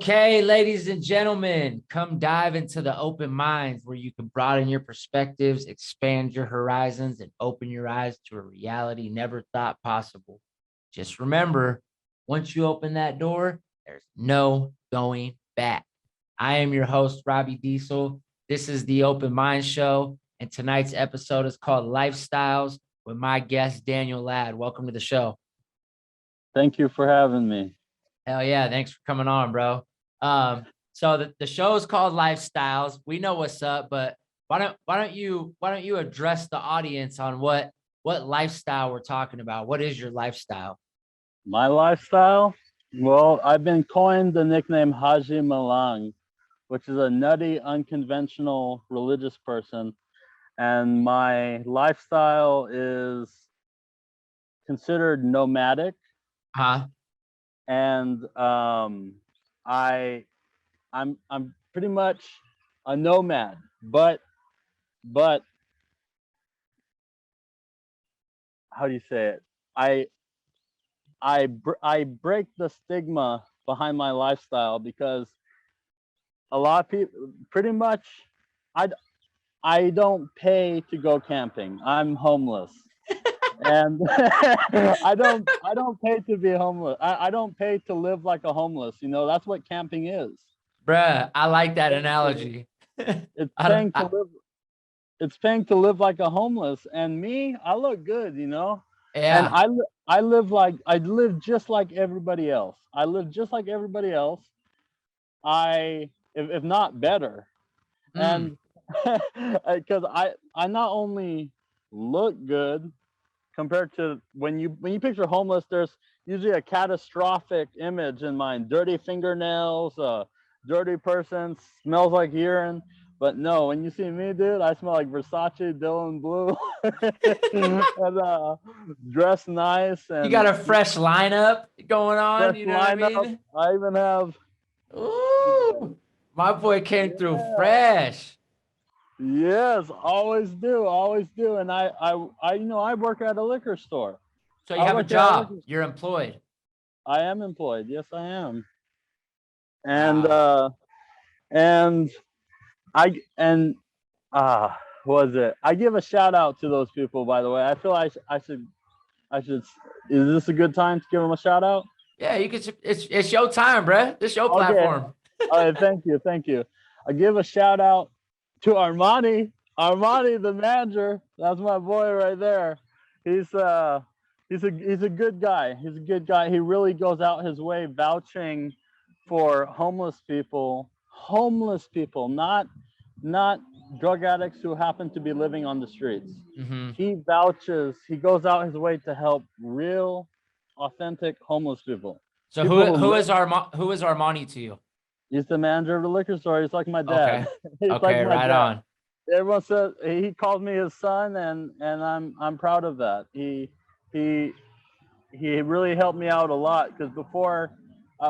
Okay, ladies and gentlemen, come dive into the open minds where you can broaden your perspectives, expand your horizons, and open your eyes to a reality never thought possible. Just remember, once you open that door, there's no going back. I am your host, Robbie Diesel. This is the Open Mind Show, and tonight's episode is called Lifestyles with my guest, Daniel Ladd. Welcome to the show. Thank you for having me. Hell yeah, thanks for coming on, bro. So the show is called Lifestyles. We know what's up, but why don't you address the audience on what lifestyle we're talking about? What is your lifestyle? My lifestyle? Well, I've been coined the nickname Haji Malang, which is a nutty, unconventional religious person. And my lifestyle is considered nomadic. Huh? And I'm pretty much a nomad, but how do you say it? I break the stigma behind my lifestyle because a lot of people pretty much I don't pay to go camping. I'm homeless. And I don't pay to be homeless. I don't pay to live like a homeless. You know, that's what camping is. Bruh, I like that analogy. It's paying to live like a homeless. And me, I look good, you know. Yeah. And I live just like everybody else. I live just like everybody else. If not better. And because I not only look good compared to when you picture homeless, there's usually a catastrophic image in mind. Dirty fingernails, dirty person, smells like urine. But no, when you see me, dude, I smell like Versace, Dylan Blue, and dressed nice. And you got a fresh lineup going on, you know what I mean? I even have. Ooh, my boy came through fresh. Yes, always do. And I work at a liquor store. So you have a job. You're employed. I am employed. Yes, I am. And wow. I give a shout out to those people, by the way. I feel I should. Is this a good time to give them a shout out? Yeah, you can. It's your time, bro. This your platform. All right, thank you. I give a shout out to Armani, the manager. That's my boy right there. He's a good guy. He's a good guy. He really goes out his way vouching for homeless people, not drug addicts who happen to be living on the streets. Mm-hmm. He goes out his way to help real, authentic homeless people. So who is Armani to you? He's the manager of the liquor store. He's like my dad. Okay, like my right dad. On. Everyone says he calls me his son, and I'm proud of that. He really helped me out a lot because before,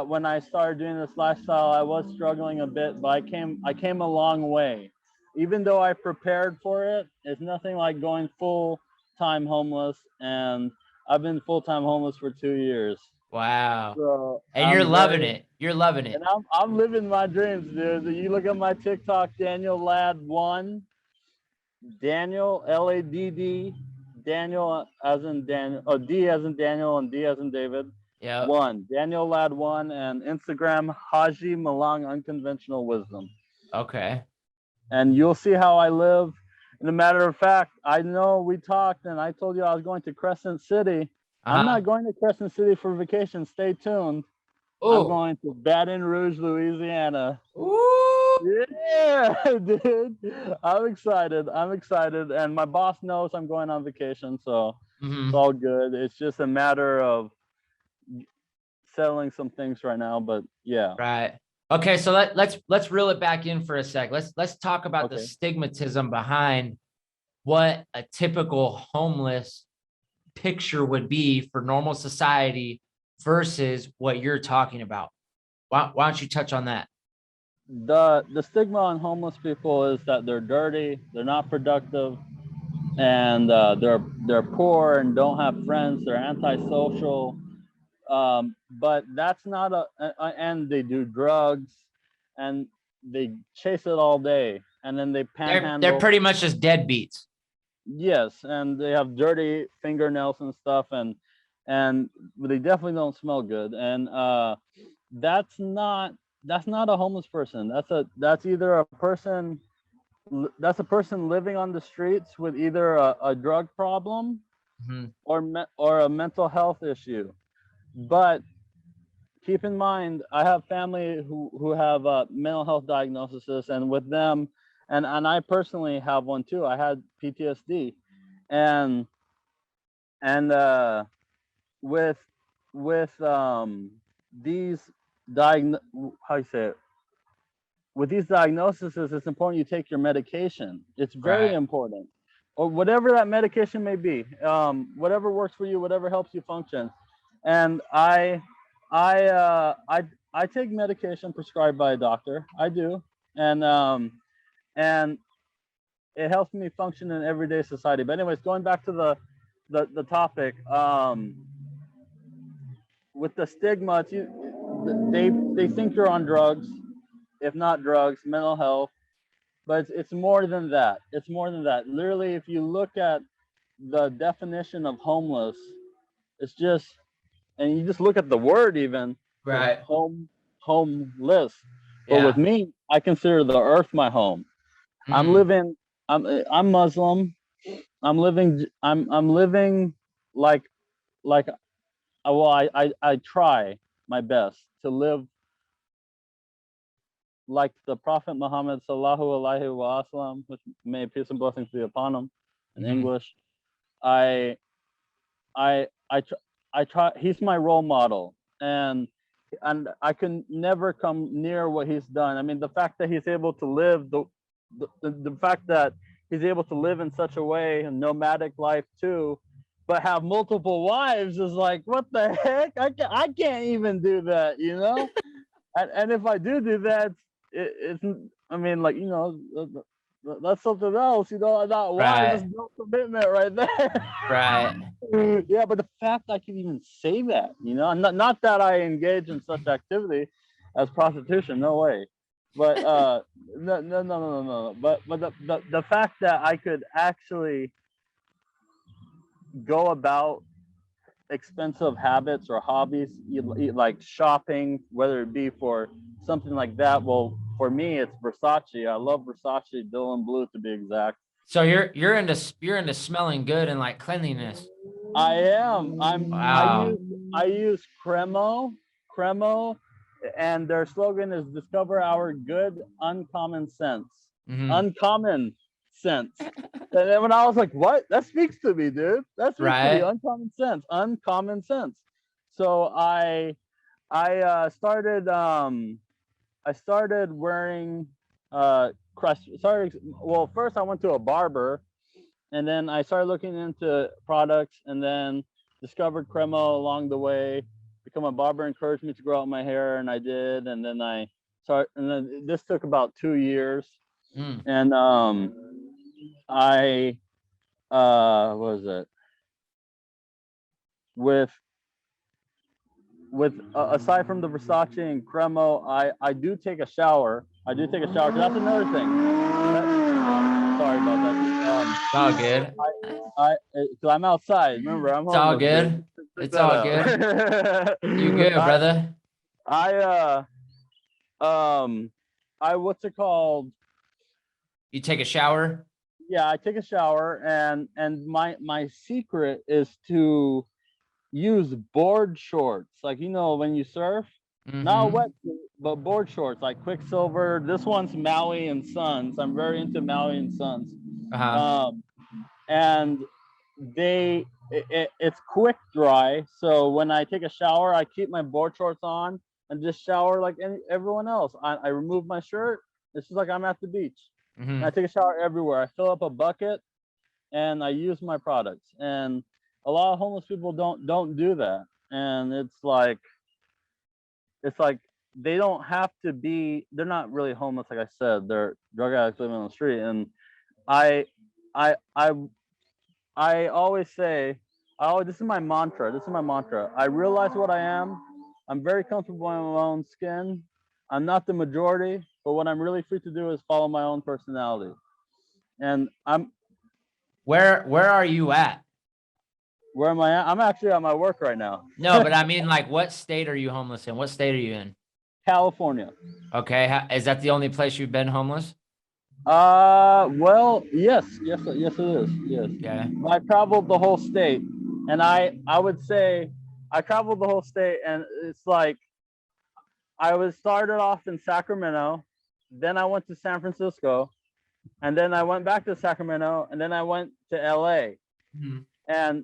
when I started doing this lifestyle, I was struggling a bit, but I came a long way. Even though I prepared for it, it's nothing like going full-time homeless, and I've been full-time homeless for 2 years. Wow. So and you're loving it. You're loving it. And I'm living my dreams, dude. You look at my TikTok, Daniel Ladd 1, Daniel Ladd, Daniel as in Daniel, D as in Daniel and D as in David. Yeah. 1, Daniel Ladd 1, and Instagram Haji Malang Unconventional Wisdom. Okay. And you'll see how I live. And a matter of fact, I know we talked, and I told you I was going to Crescent City. I'm not going to Crescent City for vacation. Stay tuned. Ooh. I'm going to Baton Rouge, Louisiana. Ooh. Yeah, dude. I'm excited. And my boss knows I'm going on vacation, so It's all good. It's just a matter of settling some things right now, but yeah. Right. Okay, so let's reel it back in for a sec. Let's talk about the stigmatism behind what a typical homeless picture would be for normal society versus what you're talking about. Why don't you touch on that? The stigma on homeless people is that they're dirty, they're not productive, and they're poor and don't have friends. They're antisocial. But that's not and they do drugs, and they chase it all day, and then they They're panhandle. pretty much just deadbeats. Yes, and they have dirty fingernails and stuff, and they definitely don't smell good. And that's not that's not a homeless person. That's either a person that's a person living on the streets with either a drug problem Mhm. or a mental health issue. But keep in mind, I have family who have mental health diagnoses, and with them, and I personally have one too. I had PTSD, and and with these how you say it, with these diagnoses, it's important you take your medication. It's very Right. important, or whatever that medication may be, whatever works for you, whatever helps you function. And I, uh, I, I take medication prescribed by a doctor. I do, and and it helps me function in everyday society. But anyways, going back to the topic, with the stigma, they think you're on drugs, if not drugs, mental health. But it's more than that. It's more than that. Literally, if you look at the definition of homeless, it's just, and you just look at the word even, Right. homeless. But with Yeah. me, I consider the earth my home. I'm Mm. living. I'm Muslim. I'm living like like well, I try my best to live like the Prophet Muhammad sallallahu alaihi wasallam, which may peace and blessings be upon him, in Mhm. English. I I I I try. He's my role model, and I can never come near what he's done. I mean, the fact that he's able to live the fact that he's able to live in such a way, a nomadic life too, but have multiple wives is like, what the heck? I can't even do that, you know. And if I do that, it's I mean, like, you know, that's something else, you know. Not why, that's Right. no commitment right there. Right. Yeah, but the fact I can even say that, you know, not that I engage in such activity as prostitution, no way. But no. But the fact that I could actually go about expensive habits or hobbies, like shopping, whether it be for something like that. Well, for me, it's Versace. I love Versace, Dylan Blue to be exact. So you're into smelling good and like cleanliness. I am. Wow. I use Cremo, and their slogan is "Discover our good uncommon sense." Mhm. Uncommon sense. And then when I was like, "What?" That speaks to me, dude. That speaks to me. Right. Uncommon sense. Uncommon sense. So started I started wearing crust. Sorry. Well, first I went to a barber, and then I started looking into products, and then discovered Cremo along the way. Become a barber encouraged me to grow out my hair, and I did. And then and then this took about 2 years. Mm. And I what was it with aside from the Versace and Cremo, I do take a shower. I do take a shower. That's another thing. Sorry about that. It's all good. So I'm outside. Remember, I'm It's all homeless, dude. good. Check It's that all good. out. You good, brother? I I what's it called? You take a shower? Yeah, I take a shower, and my secret is to use board shorts, like, you know, when you surf, not a Mhm. wetsuit, but board shorts like Quicksilver. This one's Maui and Sons. I'm very into Maui and Sons. Uh-huh. Um, and it's quick dry. So when I take a shower, I keep my board shorts on and just shower like everyone else. I remove my shirt. It's just like I'm at the beach. And I Mhm. take a shower everywhere. I fill up a bucket and I use my products. And a lot of homeless people don't do that. And it's like they don't have to be. They're not really homeless, like I said. They're drug addicts living on the street. And I I I I always say Oh, this is my mantra. This is my mantra. I realize what I am. I'm very comfortable in my own skin. I'm not the majority, but what I'm really free to do is follow my own personality. And Where are you at? where am I at? I'm actually at my work right now. No, but I mean, like, what state are you homeless in? What state are you in? California. Okay, is that the only place you've been homeless? Well, yes, it is. Yes. Okay. I traveled the whole state, and I would say I traveled the whole state, and it's like I was started off in Sacramento, then I went to San Francisco, and then I went back to Sacramento, and then I went to LA, Mhm. and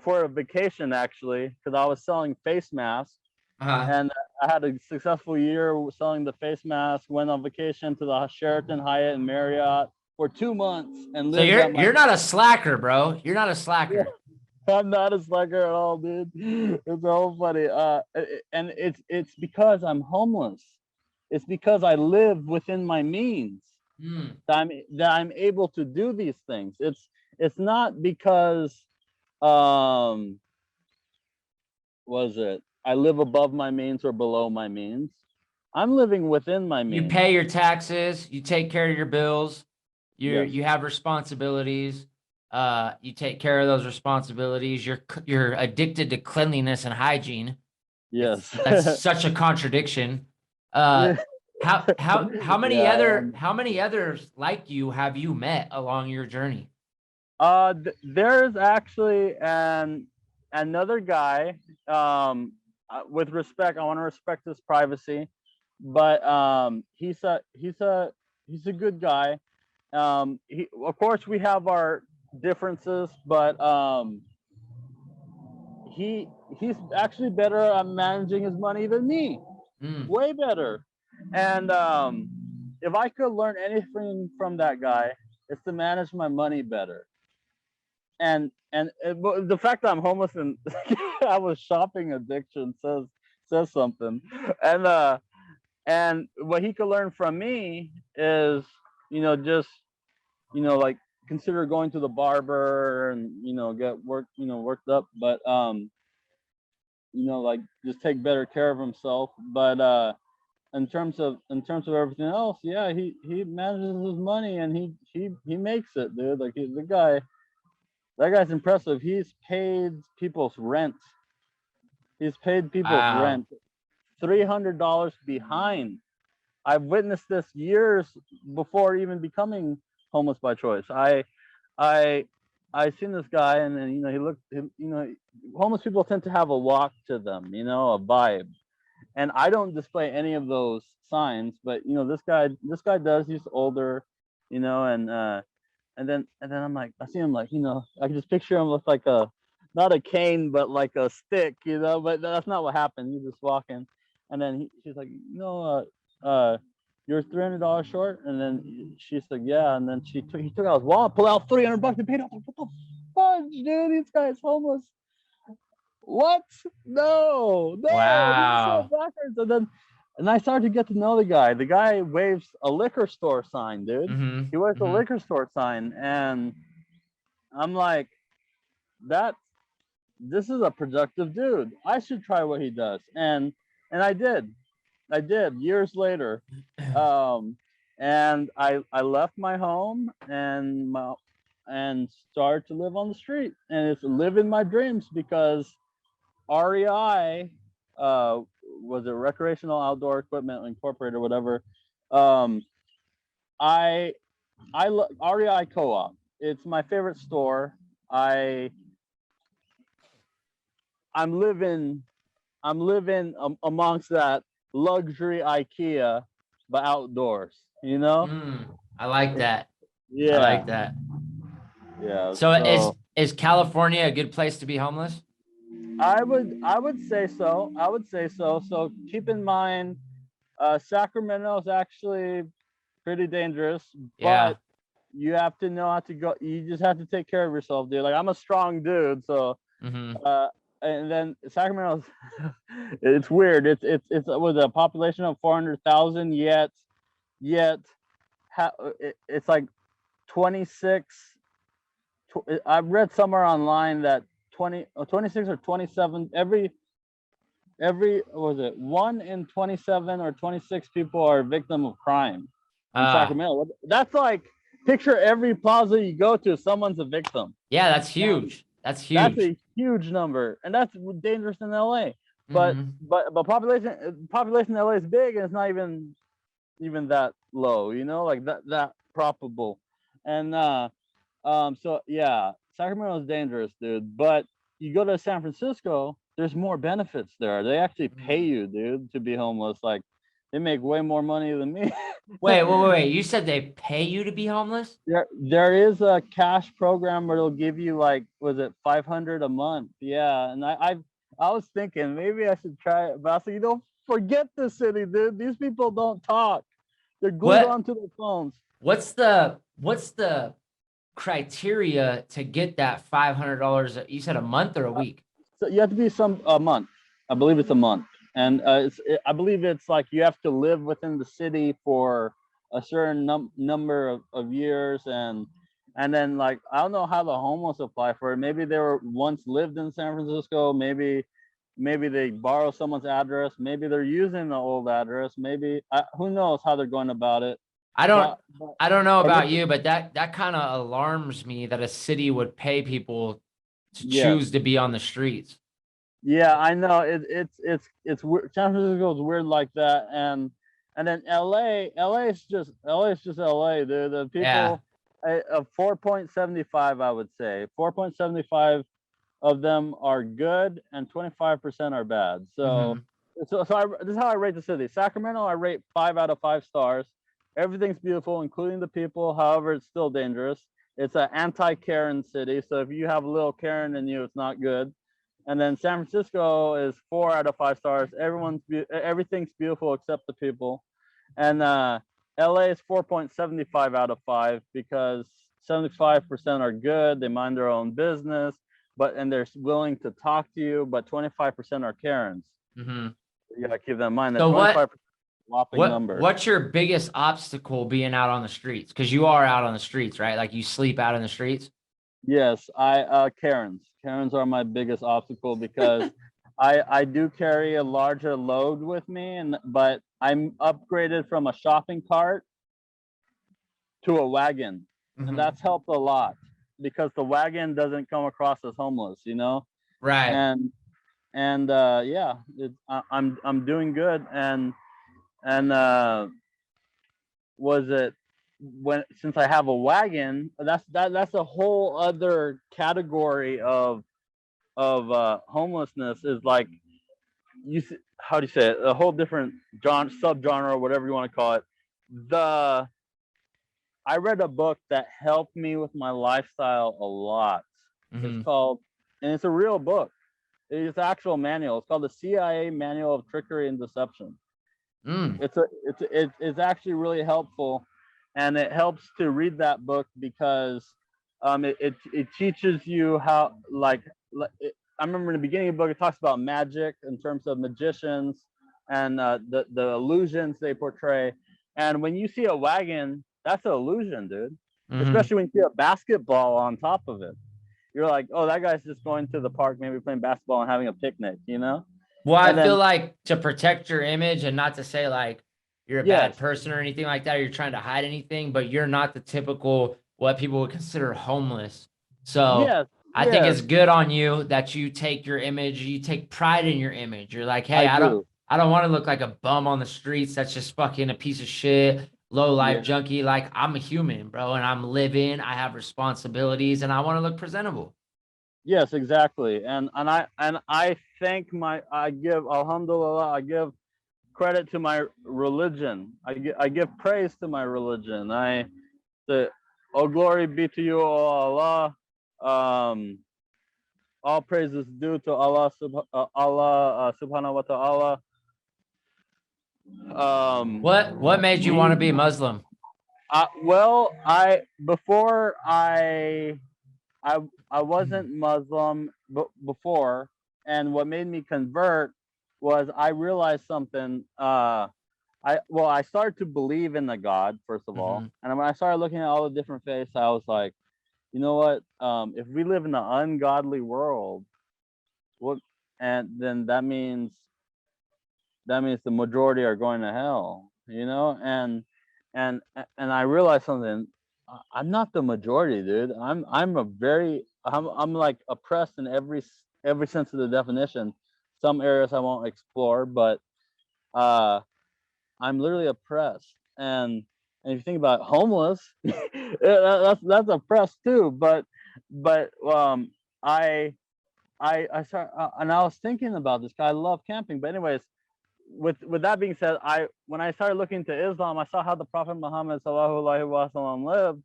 for a vacation actually, because I was selling face masks, Uh-huh. and I had a successful year selling the face mask. Went on vacation to the Sheraton, Hyatt, and Marriott for 2 months, and So lived at my. you're not a slacker, bro. You're not a Yeah, slacker. I'm not a slacker at all, dude. It's all funny. And it's because I'm homeless. It's because I live within my means Mm. that I'm able to do these things. It's not because was it I live above my means or below my means. I'm living within my You means. pay your taxes, you take care of your bills, Yes. you have responsibilities, you take care of those responsibilities. You're addicted to cleanliness and hygiene. Yes. That's such a contradiction. Uh, Yeah. Yeah. how many others like you have you met along your journey? There's actually another guy. With respect, I want to respect his privacy, but he's a good guy. Of course we have our differences, but he he's actually better at managing his money than me, Mm. way better. And if I could learn anything from that guy, it's to manage my money better. And the fact that I'm homeless and I was shopping addiction says something. And what he could learn from me is, just like consider going to the barber and get worked up, but like just take better care of himself. But in terms of everything else, yeah, he manages his money and he makes it, dude. Like that guy's impressive. He's paid people's rent. He's paid people's Wow. rent. $300 behind. I've witnessed this years before even becoming homeless by choice. I I seen this guy, and then he looked. Homeless people tend to have a walk to them, a vibe, and I don't display any of those signs. But this guy does. He's older, and then I'm like, I see him, like, I can just picture him with like not a cane, but like a stick, but that's not what happened. He's just walking, and then she's like, you're $300 short, and then she said, yeah, and then he took out his wallet, pulled out $300 and paid off. Like, what the fudge, dude? This guy's homeless. What? No, no, this is so Wow. backwards. And I started to get to know the guy. The guy waves a liquor store sign, dude. Mm-hmm. He waves a Mm-hmm. liquor store sign, and I'm like, that this is a productive dude. I should try what he does. And I did. I did years later. And I left my home and started to live on the street, and it's living my dreams because REI, was it Recreational Outdoor Equipment Incorporated or whatever. Um, I REI Co-op. It's my favorite store. I I'm living amongst that luxury IKEA, but outdoors. I like that. I Yeah, like that. yeah. So So is California a good place to be homeless? I would say so. I would say so. So keep in mind, Sacramento is actually pretty dangerous, Yeah. but you have to know how to go. You just have to take care of yourself, dude. Like, I'm a strong dude, so Mm-hmm. uh, and then Sacramento, it's weird. It's with a population of 400,000, yet it's like 26. I've read somewhere online that 26 or 27 every what was it 1 in 27 or 26 people are a victim of crime in Sacramento. That's like, picture every plaza you go to, someone's a victim. Yeah, that's huge. That's That's huge. a huge number, and that's dangerous in LA. But Mhm. but population in LA is big, and it's not even that low, like that probable. And so yeah, Sacramento is dangerous, dude. But you go to San Francisco, there's more benefits there. They actually pay you, dude, to be homeless. Like, they make way more money than me. Wait. You said they pay you to be homeless? There is a cash program where they'll give you, like, was it 500 a month? Yeah, and I was thinking maybe I should try it, but I said, forget the city, dude. These people don't talk. They're glued What onto their phones. what's the criteria to get that $500? You said a month or a week? So you have to be a month. I believe it's a month, and I believe it's like you have to live within the city for a certain number of years, and then, like, I don't know how the homeless apply for it. Maybe they were once lived in San Francisco. Maybe they borrow someone's address. Maybe they're using the old address. Maybe who knows how they're going about it. I don't But I don't know about you, but that kind of alarms me that a city would pay people to yes. choose to be on the streets. Yeah, I know. It's weird. San Francisco is weird like that, and then LA is just LA, dude. The Yeah. people, 4.75, I would say 4.75 of them are good, and 25% are bad. So Mhm. this is how I rate the city. Sacramento, I rate 5 out of 5 stars. Everything's beautiful, including the people. However, it's still dangerous. It's an anti-Karen city, so if you have a little Karen in you, it's not good. And then San Francisco is 4 out of 5 stars. Everything's beautiful except the people. And LA is 4.75 out of 5 because 75% are good. They mind their own business, and they're willing to talk to you. But 25% are Karens. Mhm. You gotta keep that in mind. That So 25% whopping number. what's your biggest obstacle being out on the streets? Because you are out on the streets, right? Like, you sleep out in the streets. Yes, Karens. Karens are my biggest obstacle because I do carry a larger load with me, but I'm upgraded from a shopping cart to a wagon, and that's helped a lot because the wagon doesn't come across as homeless, Right. and yeah, I'm doing good, and was it since I have a wagon, that's a whole other category of homelessness, is like, how do you say it, a whole different subgenre or whatever you want to call it. I read a book that helped me with my lifestyle a lot. It's Mhm. called, and it's a real book. It's an actual manual. It's called the CIA Manual of Trickery and Deception. Mm. It's actually really helpful, and it helps to read that book because it teaches you how, I remember in the beginning of the book it talks about magic in terms of magicians and the illusions they portray. And when you see a wagon, that's an illusion, dude. Mhm. Especially when you see a basketball on top of it, you're like, oh, that guy's just going to the park, maybe playing basketball and having a picnic, Well, I And feel then like to protect your image, and not to say like you're a bad yes, person or anything like that, or you're trying to hide anything, but you're not the typical what people would consider homeless. So yes, I think yes, it's good on you that you take your image, you take pride in your image. You're like, hey, I I do. don't want to look like a bum on the streets that's just fucking a piece of shit, low life Yeah. junkie. Like, I'm a human, bro, and I'm living, I have responsibilities, and I want to look presentable. Yes, exactly. And I thank I give alhamdulillah, I give credit to my religion. I give praise to my religion. I say, oh, glory be to you, O Allah. Um, all praises due to Allah subhanahu wa ta'ala. What made you want to be Muslim? Well, I I wasn't Muslim before, and what made me convert was I realized something. I started to believe in the God, first of all, Mhm. and when I started looking at all the different faiths, I was like, you know what? If we live in an ungodly world, what? And then that means the majority are going to hell, and I realized something. I'm not the majority, dude. I'm like oppressed in every sense of the definition. Some areas I won't explore, but uh I'm literally oppressed. And if you think about homeless, that's oppressed too. But I I start and I was thinking about this. I love camping, but anyways, with that being said, when I started looking into Islam, I saw how the Prophet Muhammad sallallahu alaihi wasallam lived,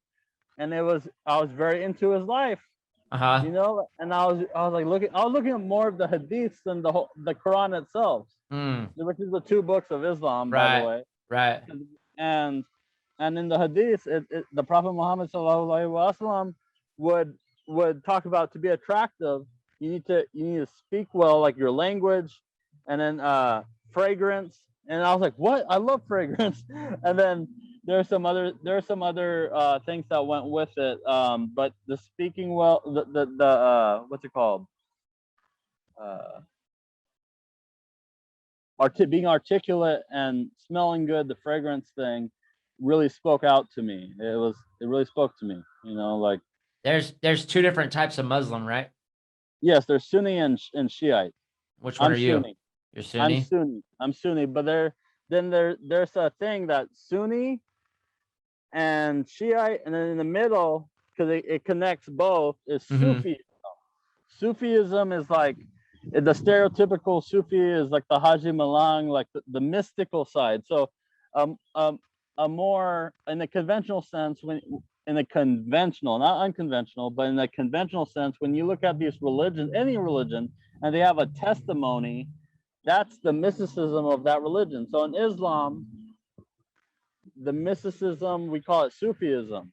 and I was very into his life, Uh-huh. and I was looking at more of the hadiths than the Quran itself, Mm, which is the two books of Islam, by the right. way. Right. And in the hadiths, the Prophet Muhammad sallallahu alaihi wasallam would talk about, to be attractive, you need to speak well, like your language, and then fragrance. And I was like, what? I love fragrance. And then there are some other things that went with it. But the speaking well, the what's it called? Uh, being articulate and smelling good, the fragrance thing really spoke out to me. It really spoke to me. Like, There's two different types of Muslim, right? yes, there's Sunni and Shiite. Which one I'm are you? Sunni. You're I'm Sunni? Sunni. I'm Sunni. But there's a thing that Sunni and Shiite, and then in the middle, because it connects both, is Mm-hmm. Sufi. Sufism is like the stereotypical Sufi is like the Haji Malang, like the mystical side. So, a more in the conventional sense, not unconventional, but in the conventional sense, when you look at these religions, any religion, and they have a testimony, that's the mysticism of that religion. So in Islam, the mysticism, we call it Sufism,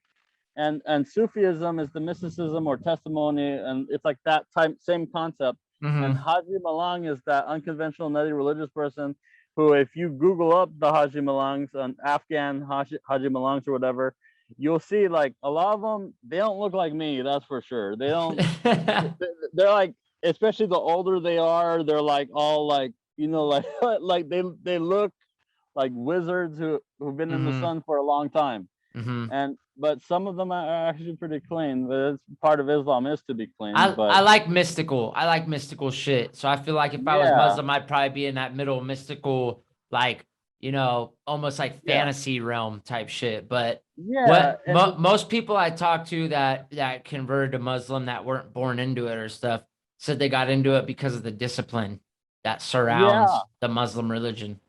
and Sufism is the mysticism or testimony, and it's like that same concept. And Mm-hmm. Haji Malang is that unconventional, nutty religious person who, if you Google up the Haji Malangs, and Afghan Haji Malangs or whatever, you'll see like a lot of them. They don't look like me, that's for sure. They don't. They're like, especially the older they are, they're like all like, like like they look like wizards who've been in the Mm-hmm. sun for a long time. Mm-hmm. But some of them are actually pretty clean. But it's part of Islam is to be clean. I But like mystical. I like mystical shit. So I feel like if I was yeah, Muslim, I'd probably be in that middle mystical, like, almost like yeah, fantasy realm type shit. But yeah, and most people I talked to that converted to Muslim that weren't born into it or stuff said they got into it because of the discipline that yeah, surrounds the Muslim religion.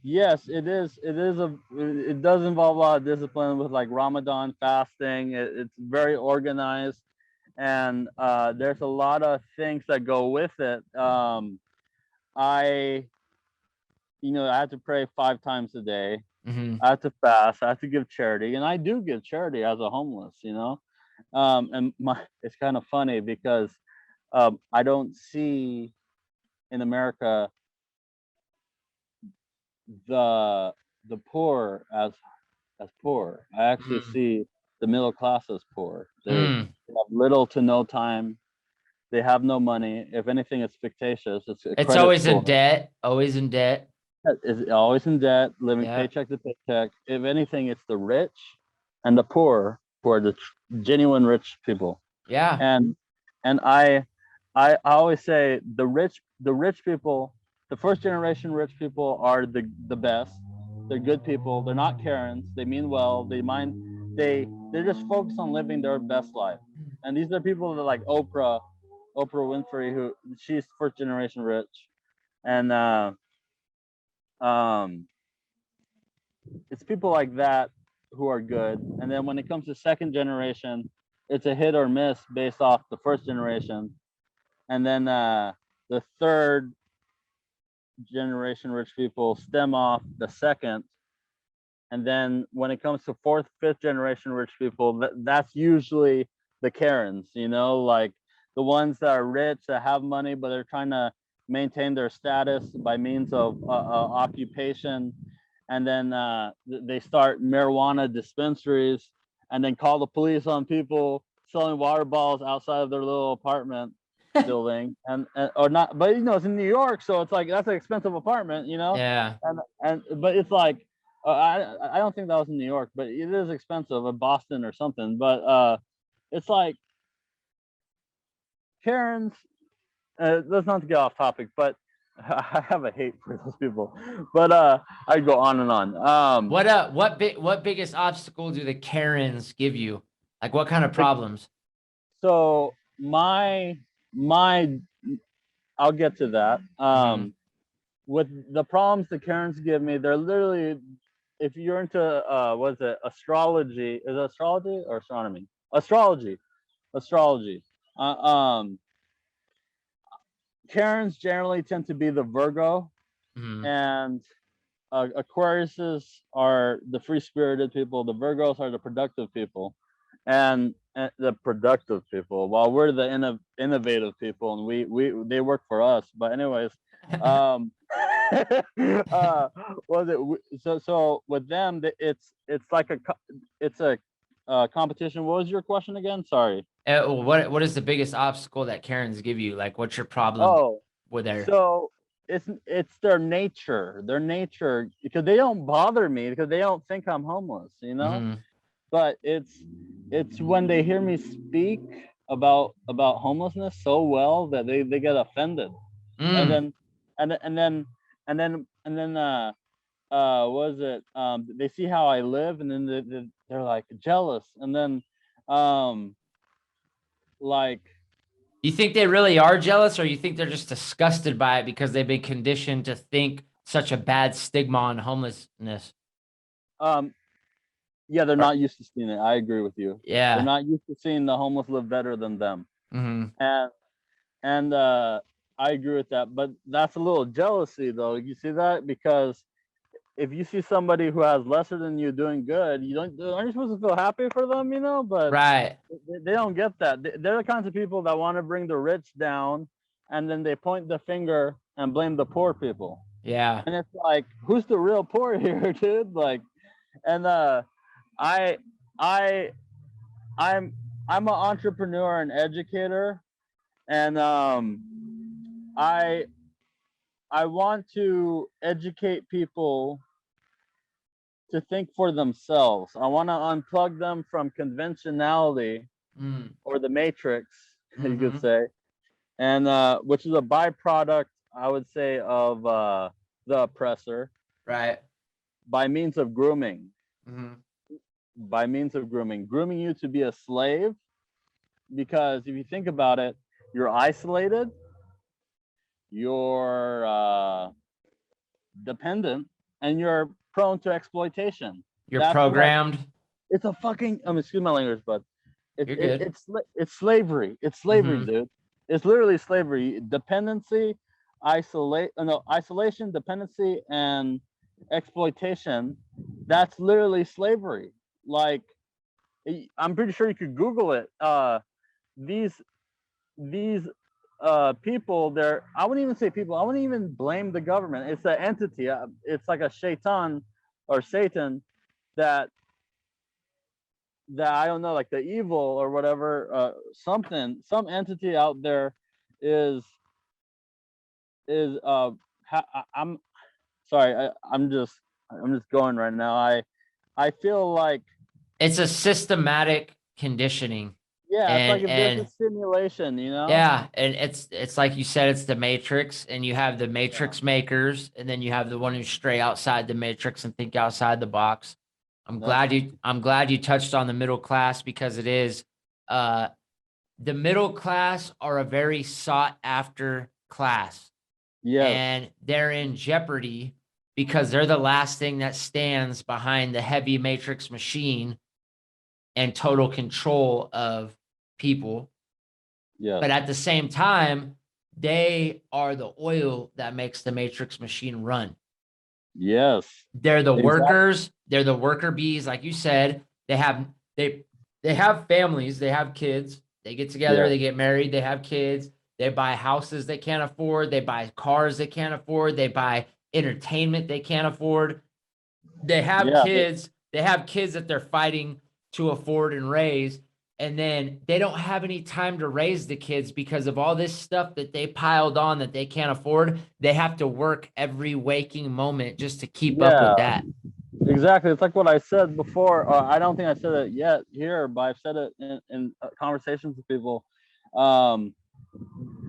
yes, it is. It does involve a lot of discipline with like Ramadan fasting. It's very organized, and there's a lot of things that go with it. I I have to pray 5 times a day. Hmm. I have to fast. I have to give charity, and I do give charity as a homeless. And it's kind of funny because I don't see in America the poor as poor. I actually Mm. see the middle class as poor. They Mm. have little to no time. They have no money. If anything, it's fictitious. It's a It's credit always in score. debt, always in debt. Is always in debt, living Yeah. paycheck to paycheck. If anything, it's the rich and the poor who are the genuine rich people. Yeah. And I always say the rich people, the first generation rich people are the best. They're good people. They're not Karens. They mean well. They're just focused on living their best life. And these are people that like Oprah Winfrey, who she's first generation rich, and um, it's people like that who are good. And then when it comes to second generation, it's a hit or miss based off the first generation. And then the third generation rich people stem off the second. And then when it comes to fourth, fifth generation rich people, that's usually the Karens, like the ones that are rich, that have money, but they're trying to maintain their status by means of occupation. And then they start marijuana dispensaries and then call the police on people selling water bottles outside of their little apartment. building, and or not, but you know, it's in New York, so it's like that's an expensive apartment, you know. Yeah. And but it's like I don't think that was in New York, but it is expensive, or Boston or something. But it's like Karens. Let's not get off topic, but I have a hate for those people. But I go on and on. What biggest obstacle do the Karens give you? Like what kind of problems? So my I'll get to that. With the problems the Karens give me, they're literally, if you're into what is it, astrology? Is it astrology or astronomy? Astrology. Uh, um, Karens generally tend to be the Virgo, Mhm. and Aquariuses are the free spirited people. The Virgos are the productive people, and the productive people. While we're the innovative people, and we they work for us. But anyways, um, was it so with them? It's like it's a competition. What was your question again? Sorry. What is the biggest obstacle that Karens give you? Like, what's your problem Oh, with their? so it's their nature. Their nature, because they don't bother me because they don't think I'm homeless, you know? Mhm. But it's when they hear me speak about homelessness so well that they get offended. And Mm. then what is it? They see how I live, and then they're like jealous. And then like You think they really are jealous, or you think they're just disgusted by it because they've been conditioned to think such a bad stigma on homelessness? um yeah, they're Or, not used to seeing it. I agree with you. They're yeah. not used to seeing the homeless live better than them. Hmm. And I agree with that. But that's a little jealousy, though. You see that? Because if you see somebody who has lesser than you doing good, you don't aren't you supposed to feel happy for them, you know? But Right. they don't get that. They're the kinds of people that want to bring the rich down, and then they point the finger and blame the poor people. Yeah. And it's like, who's the real poor here, dude? Like, and I I I'm I'm an entrepreneur and educator, and I I want to educate people to think for themselves. I want to unplug them from conventionality, Mm. or the matrix, you could Hmm. say, and which is a byproduct, I would say, of the oppressor, Right. by means of grooming. Hmm. By means of grooming you to be a slave. Because if you think about it, you're isolated, you're dependent, and you're prone to exploitation. You're That's what programmed. it's a fucking. Excuse my language, but You're good. it's slavery. It's slavery, Hmm. dude. It's literally slavery. Dependency, isolation, dependency, and exploitation. That's literally slavery. Like, I'm pretty sure you could Google it. These these people, they're, I wouldn't even say people, I wouldn't even blame the government. It's an entity. It's like a shaitan or Satan, that I don't know, like the evil or whatever, some entity out there is I'm sorry, I'm just going right now. I feel like, It's a systematic conditioning, yeah, it's like and if there's a simulation, you know. yeah, and it's like you said, it's the matrix, and you have the Yeah, matrix makers, and then you have the one who's stray outside the matrix and think outside the box. that's I'm glad you touched on the middle class, because it is uh the middle class are a very sought after class, yes, and they're in jeopardy because they're the last thing that stands behind the heavy matrix machine and total control of people. yes, But at the same time, they are the oil that makes the matrix machine run. yes, They're the exactly, workers, they're the worker bees, like you said. They have they they have families, they have kids, they get together, yeah, they get married, they have kids, they buy houses they can't afford, they buy cars they can't afford, they buy entertainment they can't afford. They have yeah, kids, they have kids that they're fighting to afford and raise. and then they don't have any time to raise the kids because of all this stuff that they piled on that they can't afford. They have to work every waking moment just to keep up with Yeah, that. exactly. It's like what I said before. I don't think I said it yet here, but I've said it in conversations with people. Um,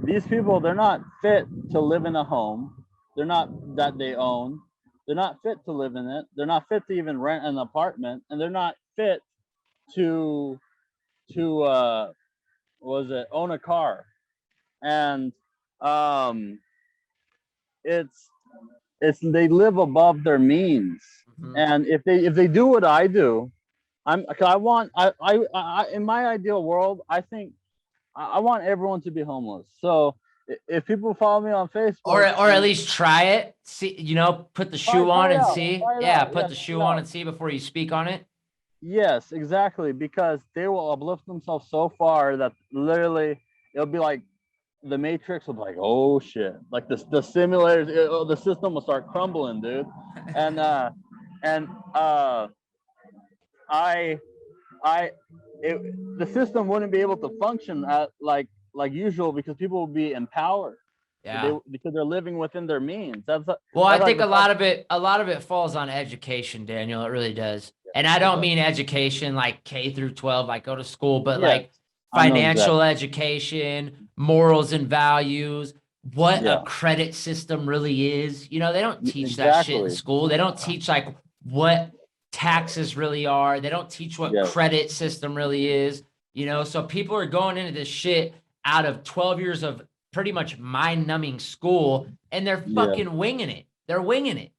these people, they're not fit to live in a home. They're not that they own. They're not fit to live in it. They're not fit to even rent an apartment, and they're not fit to own a car. And um, it's they live above their means. Mhm. And if they do what I do, I in my ideal world, I think I want everyone to be homeless. So if people follow me on Or Facebook at and least try it. See, put the shoe on and see. try it Yeah, out, put yeah, the check it shoe on out. and see before you speak on it. Yes, exactly, because they will uplift themselves so far that literally it'll be like the Matrix will be like, oh shit, like the simulators, the system will start crumbling, dude. And and I I the system wouldn't be able to function at like usual because people will be empowered. Yeah. Because they're living within their means. Well, I That's like think the part. a lot of it falls on education, Daniel. It really does. And I It don't does. mean education like K through 12, like go to school, but Yes, like I know exactly. financial education, morals and values, what a Yeah, credit system really is. They don't teach that shit in exactly. school. They don't teach like what taxes really are. They don't teach what Yes, credit system really is. So people are going into this shit out of 12 years of pretty much mind numbing school, and they're yeah, fucking winging it. They're winging it.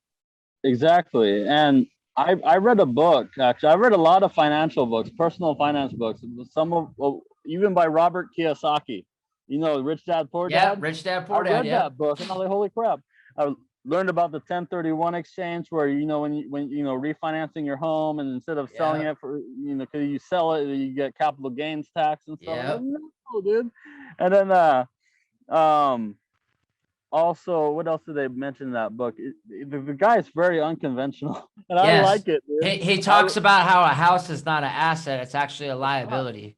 exactly. And I read a book actually. I read a lot of financial books, personal finance books. Some of even by Robert Kiyosaki. Rich Dad Poor Yeah, Dad. rich dad, I poor dad. read Yep. that book and I was like, holy crap. I learned about the 1031 exchange where when refinancing your home and instead of selling Yep. it for because you sell it you get capital gains tax and stuff. I'm like, Yep. no, dude. And then um also, what else did they mention in that book? The guy is very unconventional, and I Yes. like it, dude. He I talks about how a house is not an asset, it's actually a it's not. liability,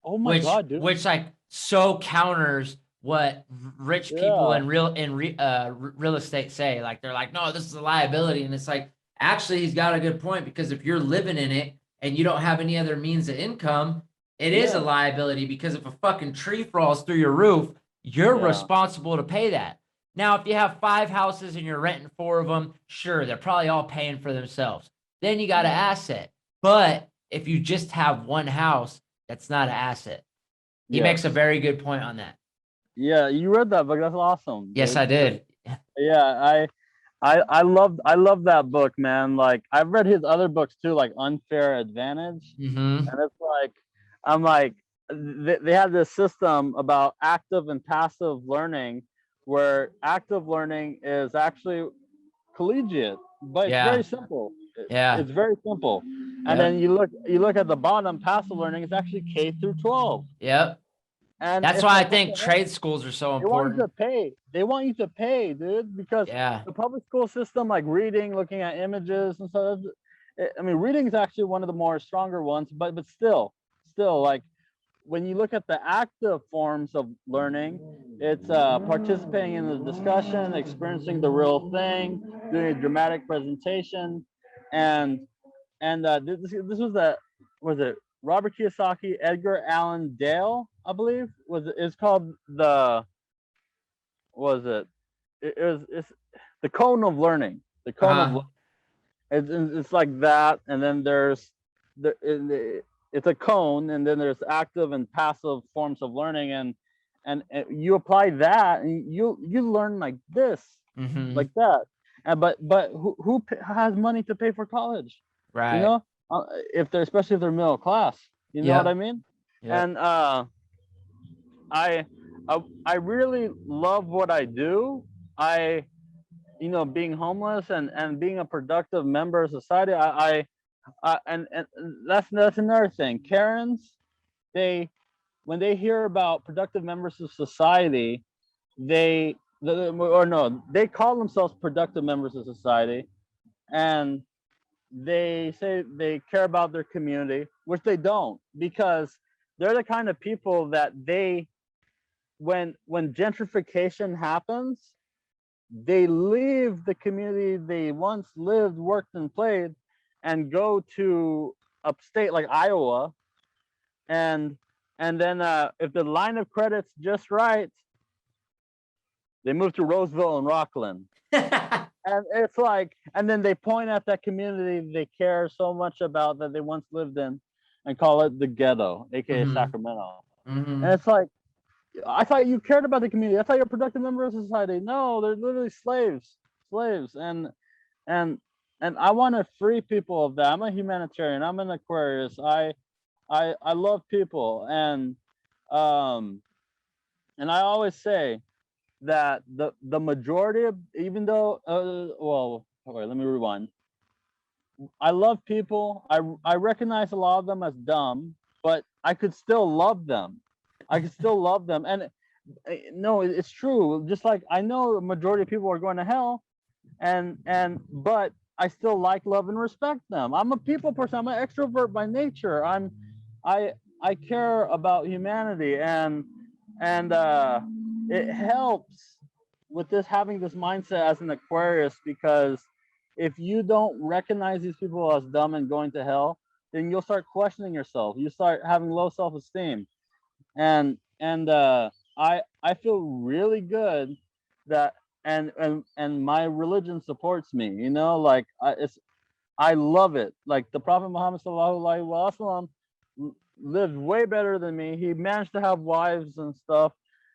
Oh my which god, dude. which like so counters what rich people Yeah, in real estate say. Like they're like, no, this is a liability. And it's like, actually, he's got a good point, because if you're living in it and you don't have any other means of income, it is a yeah, liability, because if a fucking tree falls through your roof, you're yeah, responsible to pay that. Now, if you have 5 houses and you're renting 4 of them, sure, they're probably all paying for themselves. Then you got an asset. But if you just have one house, that's not an asset. He makes a yes, very good point on that. yeah. You read that book? That's awesome, Yes, dude. I did. Yeah, I love that book, man. Like I've read his other books too, like Unfair Advantage, Mm-hmm. and it's like I'm like they have this system about active and passive learning, where active learning is actually collegiate, but it's Yeah. very simple. Yeah. It's very simple. And Yep. then you look at the bottom, passive learning is actually K through 12. Yep. And That's it's why I like, what think the hell? trade schools are so They want you to important. pay. They want you to pay, dude, because Yeah. the public school system, like reading, looking at images and stuff. I mean, reading is actually one of the more stronger ones, but still, like when you look at the active forms of learning, it's participating in the discussion, experiencing the real thing, doing a dramatic presentation, and this was it Robert Kiyosaki, Edgar Allan Dale, I believe, it's called the was it's the cone of learning, the cone of Uh-huh. it's like that, and then it's a cone, and then there's active and passive forms of learning, and you apply that, and you learn like this, Mm-hmm. like that, and but who has money to pay for college, you Right. know, if they're especially if they're middle class, you know what I Yep. mean, Yep. and I I really love what I do. I being homeless and being a productive member of society. And that's another thing. Karens, they when they hear about productive members of society, or no, they call themselves productive members of society, and they say they care about their community, which they don't, because they're the kind of people that when gentrification happens, they leave the community they once lived, worked, and played, and go to upstate like Iowa, and then if the line of credit's just right, they move to Roseville and Rockland. And it's like, and then they point at that community they care so much about that they once lived in and call it the ghetto, aka Sacramento. And it's like, I thought you cared about the community. I thought you're a productive member of society. No, they're literally slaves. And I want to free people of that. I'm a humanitarian. I'm an Aquarius. I love people, and I always say that the majority of, even though well, okay, let me rewind. I love people. I recognize a lot of them as dumb, but I could still love them. I could still love them. And no, it's true. Just like I know the majority of people are going to hell, but I still like, love, and respect them. I'm a people person. I'm an extrovert by nature. I care about humanity, and it helps with this, having this mindset as an Aquarius, because if you don't recognize these people as dumb and going to hell, then you'll start questioning yourself. You start having low self-esteem, and I feel really good that and my religion supports me. You know, like I love it. Like the Prophet Muhammad sallallahu alaihi wasallam lived way better than me. He managed to have wives and stuff.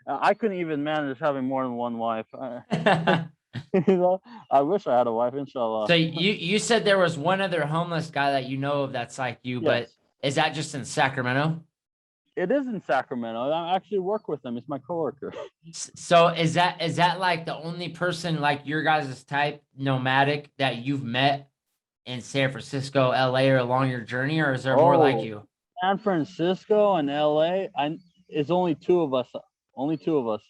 I couldn't even manage having more than one wife. You know, I wish I had a wife, inshallah. So you said there was one other homeless guy that you know of that's like you, Yes. but is that just in Sacramento? It is in Sacramento. I actually work with him. He's my coworker. So is that like the only person like your guys' type, nomadic, that you've met in San Francisco, LA, or along your journey, or is there more like you? San Francisco and LA, it's only two of us. Only two of us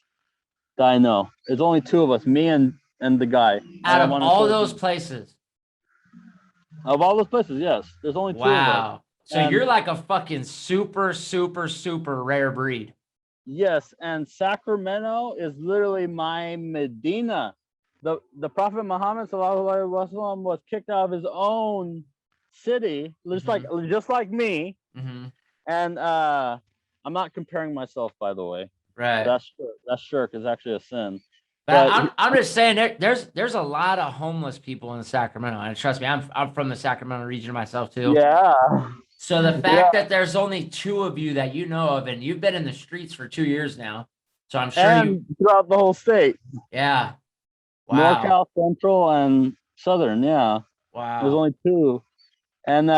that I know. It's only two of us, me and the guy. Out of all those places. Of all those places, yes. There's only two of us. Wow. So you're like a fucking super, super, super rare breed. Yes, and Sacramento is literally my Medina. The Prophet Muhammad sallallahu alaihi wasallam was kicked out of his own city, just like me. And I'm not comparing myself, by the way. Right. That shirk is actually a sin. But I'm just saying there's a lot of homeless people in Sacramento, and trust me, I'm from the Sacramento region myself too. Yeah. So the fact that there's only two of you that you know of, and you've been in the streets for 2 years now, so I'm sure throughout the whole state. Yeah. Wow. NorCal, Central, and Southern. Yeah. Wow. There's only two, and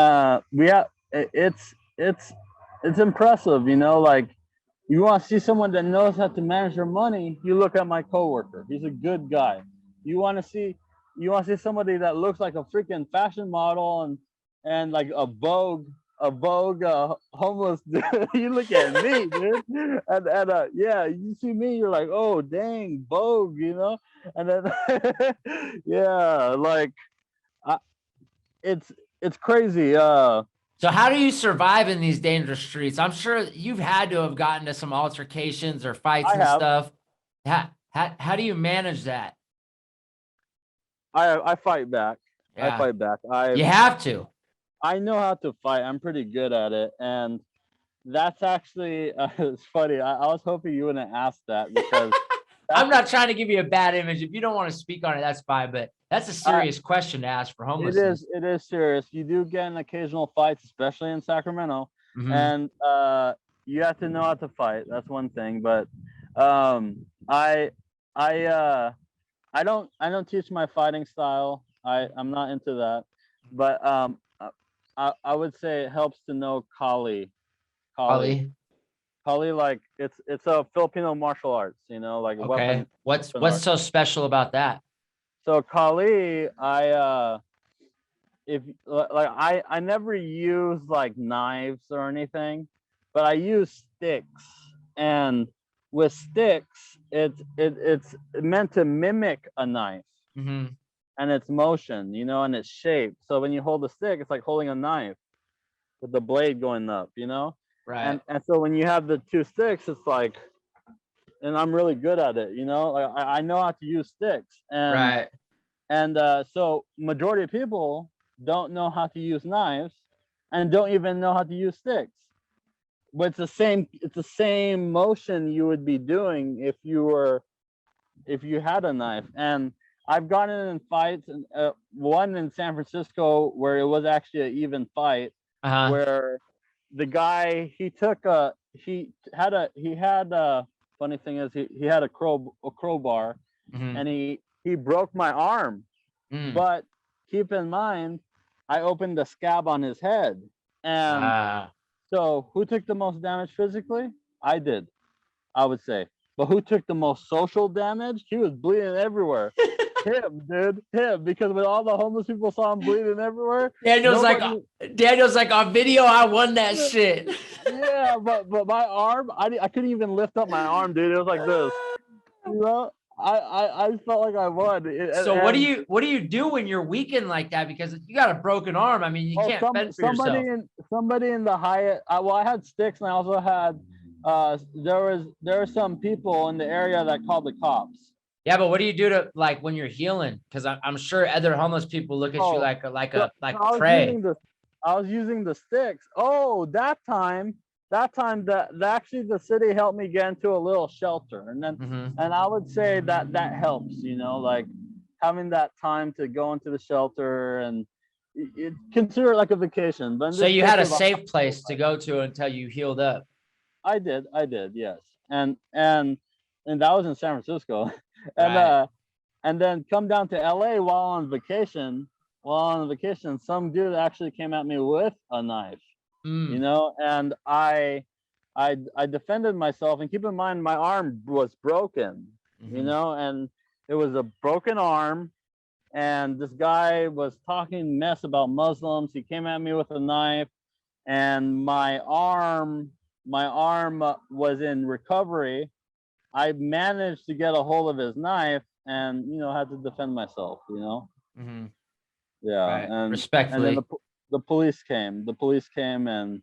it's impressive. You know, like, you want to see someone that knows how to manage their money, you look at my coworker. He's a good guy. You want to see somebody that looks like a freaking fashion model and like a Vogue homeless dude. You look at me, dude, and yeah, you see me, you're like, oh dang, Vogue, you know. And then yeah, like it's crazy. So how do you survive in these dangerous streets? I'm sure you've had to have gotten to some altercations or fights and stuff. How do you manage that? I fight back. Yeah. I fight back. You have to. I know how to fight. I'm pretty good at it, and that's actually it's funny. I was hoping you wouldn't ask that, because I'm not trying to give you a bad image. If you don't want to speak on it, that's fine. But that's a serious question to ask for homelessness. It is serious. You do get in occasional fights, especially in Sacramento, and you have to know how to fight. That's one thing. But I don't teach my fighting style. I'm not into that. But I would say it helps to know Kali. Kali, like it's a Filipino martial arts, you know, like okay. What's so special about that? So Kali, I never use like knives or anything, but I use sticks, and with sticks, it's meant to mimic a knife. And its motion, you know, and its shape. So when you hold the stick, it's like holding a knife with the blade going up, you know? Right. And so when you have the two sticks, it's like, and I'm really good at it, you know, like I know how to use sticks, Right. and so majority of people don't know how to use knives and don't even know how to use sticks. But it's the same motion you would be doing if you had a knife. And I've gotten in fights, and one in San Francisco where it was actually an even fight, Uh-huh. where the guy he had a funny thing is he had a crowbar, Mm-hmm. and he broke my arm. Mm. But keep in mind, I opened the scab on his head, and Ah. so who took the most damage physically? I did, I would say. But who took the most social damage? He was bleeding everywhere. Him, dude, him. Because when all the homeless people saw him bleeding everywhere, Daniel's like, nobody. Daniel's like, on video, I won that shit. Yeah, but my arm, I couldn't even lift up my arm, dude. It was like this. You know, I felt like I won. So what do you do when you're weakened like that? Because you got a broken arm. I mean, you Oh, can't fend for yourself. somebody in the Hyatt. Well, I had sticks, and I also had. There were some people in the area that called the cops. Yeah, but what do you do to, like, when you're healing? Because I'm sure other homeless people look at you Oh, like so prey. I was using the sticks. Oh, that actually the city helped me get into a little shelter, and then Mm-hmm. and I would say that helps. You know, like having that time to go into the shelter, and consider it like a vacation. But in So this you case, had it a was a safe hospital. place to go to until you healed up. I did, yes, and that was in San Francisco, and Right. and then come down to LA while on vacation. While on vacation, some dude actually came at me with a knife, you Mm. know, and I defended myself. And keep in mind, my arm was broken, you Mm-hmm. know, and it was a broken arm. And this guy was talking mess about Muslims. He came at me with a knife, and my arm was in recovery. I managed to get a hold of his knife, and had to defend myself. Mm-hmm. Yeah, Right. and then Respectfully. the police came. The police came, and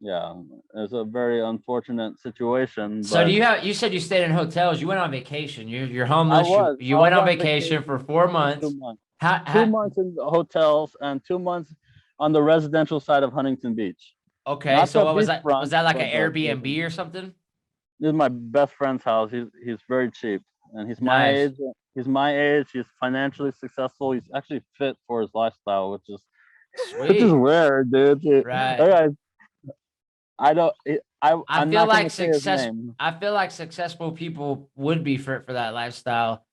yeah, it's a very unfortunate situation. So But you said you stayed in hotels. You went on vacation. You're homeless. You I went was on on vacation for vacation 4 months. 2 months. Two How, months in the hotels and 2 months on the residential side of Huntington Beach. okay. Not So the what was that? Was beachfront, that like an but the Airbnb or residential. something? This is my best friend's house. He's very cheap, and he's my Nice. age. He's my age. He's financially successful. He's actually fit for his lifestyle, which is Sweet. rare, dude. Right. Okay, I don't. I I'm feel not like gonna say his success. name. I feel like successful people would be for that lifestyle.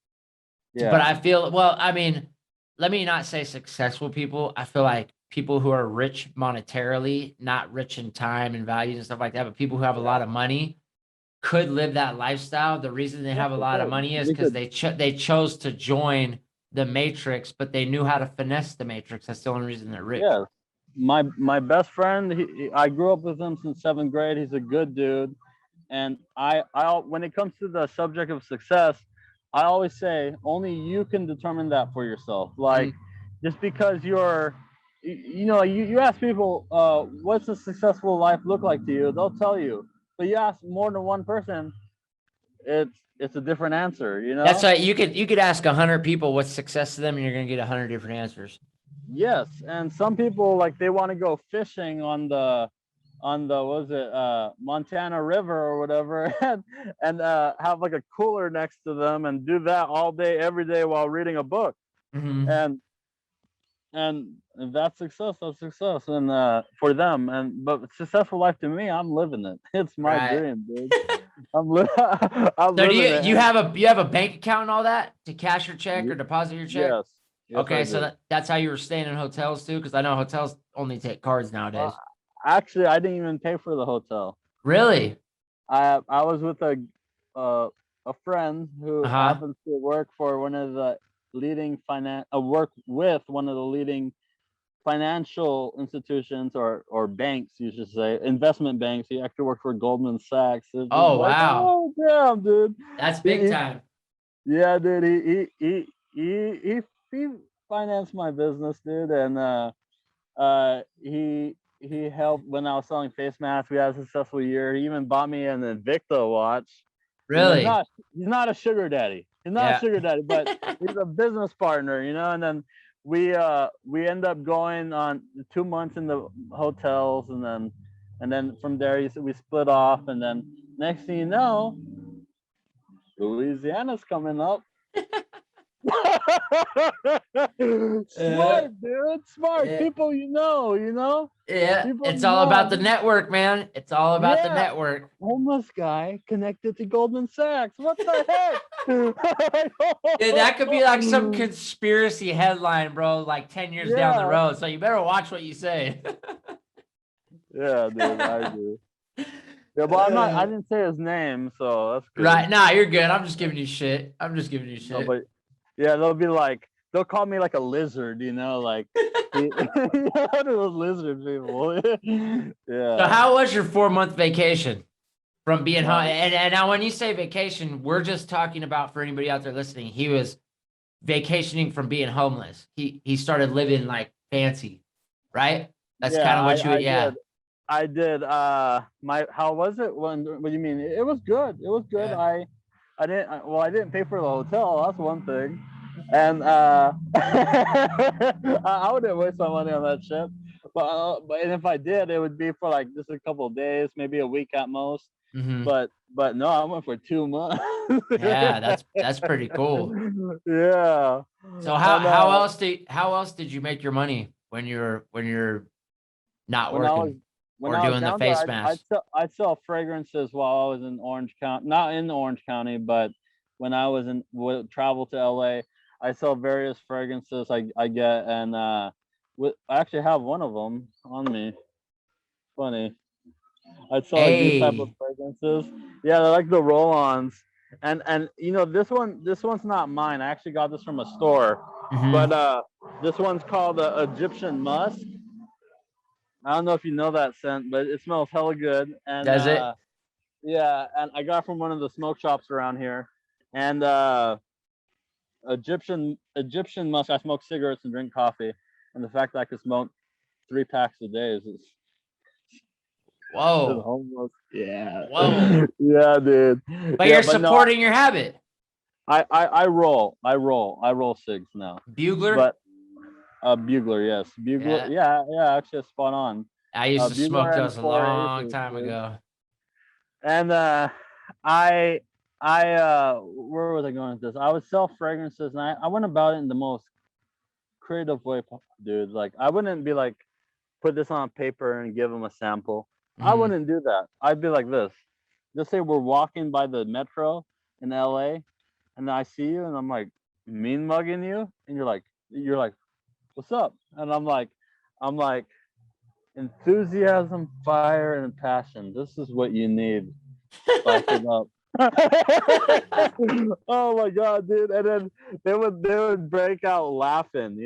But Yeah. I feel, well, I mean, let me not say successful people. I feel like people who are rich monetarily, not rich in time and values and stuff like that, but people who have a Yeah. lot of money could live that lifestyle. The reason they Yes, have a they lot of could. money is They because could. they chose to join the matrix, but they knew how to finesse the matrix. That's the only reason they're rich. Yeah. My best friend. I grew up with him since seventh grade. He's a good dude, and I when it comes to the subject of success, I always say only you can determine that for yourself. Like, Mm. just because you ask people, what's a successful life look like to you? They'll tell you. But you ask more than one person, it's a different answer. That's right. You could ask 100 people what's success to them, and you're gonna get 100 different answers. Yes, and some people, like, they want to go fishing on the what was it, Montana River or whatever, and have like a cooler next to them and do that all day every day while reading a book. Hmm. And that's success. That's success, and for them. And but successful life to me, I'm living it. It's my Right. dream, dude. I'm So do living you it. you And have a bank account and all that to cash your check or y- deposit your check? yes, yes, I Okay, so do. that's how you were staying in hotels too, because I know hotels only take cards Well, nowadays. actually, I didn't even pay for the hotel. Really? I was with uh, a friend who Uh-huh. happens to work for one of the leading work with one of the leading financial institutions, or banks, you should say, investment banks. He actually worked for Goldman Sachs. It's just Oh, like, wow. oh damn, dude. That's He, big he time. yeah, dude. He financed my business, dude, and he he helped when I was selling face masks. We had a successful year. He even bought me an Invicta watch. You know, Really? he's not a sugar daddy. He's not a Yeah. sugar daddy, but he's a business partner, you know. And then we end up going on 2 months in the hotels, and then from there we split off, and then next thing you know, Louisiana's coming up. Smart, dude. Smart Yeah. people, you know. Yeah, People it's you all about the know. network, man. It's all about the Yeah. network. Homeless guy connected to Goldman Sachs. What the heck? Dude, that could be like some conspiracy headline, bro, like 10 years down the Yeah. road. So you better watch what you say. Yeah, dude, I agree. Yeah, but I didn't say his name, so that's good. Right. Nah, you're good. I'm just giving you shit. I'm just giving you No, shit. but yeah, they'll call me like a lizard, like those lizard people. So Yeah. how was your 4-month vacation from being home? Uh, And now when you say vacation, we're just talking about, for anybody out there listening, he was vacationing from being homeless. He started living like fancy, right? That's yeah, kind of what you, I yeah. did. I did. How was it? What do you mean? It was good. It was good. Yeah. I didn't pay for the hotel. That's one thing. And I wouldn't waste my money on that shit. But and if I did, it would be for like just a couple of days, maybe a week at most. Mhm. But no, I went for 2 months. Yeah, that's pretty cool. Yeah. So And how else did you make your money when you're not when I was working when or I was doing the down there, face mask? I'd sell fragrances while I was in Orange County, not in Orange County, but when I was would travel to LA, I sell various fragrances I get, and I actually have one of them on me. Funny, I'd sell like these type of Hey. fragrances. Yeah, they're like the roll-ons, and this one's not mine. I actually got this from a store, but Mhm. this one's called Egyptian Musk. I don't know if you know that scent, but it smells hella good. And Does it? yeah, and I got it from one of the smoke shops around here. And Egyptian musk. I smoke cigarettes and drink coffee, and the fact that I could smoke 3 packs a day is Whoa. almost, yeah. Whoa. Yeah, dude. But Yeah, you're but no, supporting your habit. I roll cigs now. Bugler? But Bugler, yes, Bugler, Yeah. yeah, actually spot on. I used to smoke Bugler and those a 4 long aces, time dude. ago. And I where was I going with this? I would sell fragrances, and I went about it in the most creative way, dude. Like, I wouldn't be like, put this on paper and give them a sample. I Mhm. wouldn't do that. I'd be like this. Just say we're walking by the metro in LA, and I see you, and I'm like mean mugging you, and you're like, what's up? And I'm like, enthusiasm, fire, and passion. This is what you need. Spice it up. Oh my god, dude! And then they would break out laughing.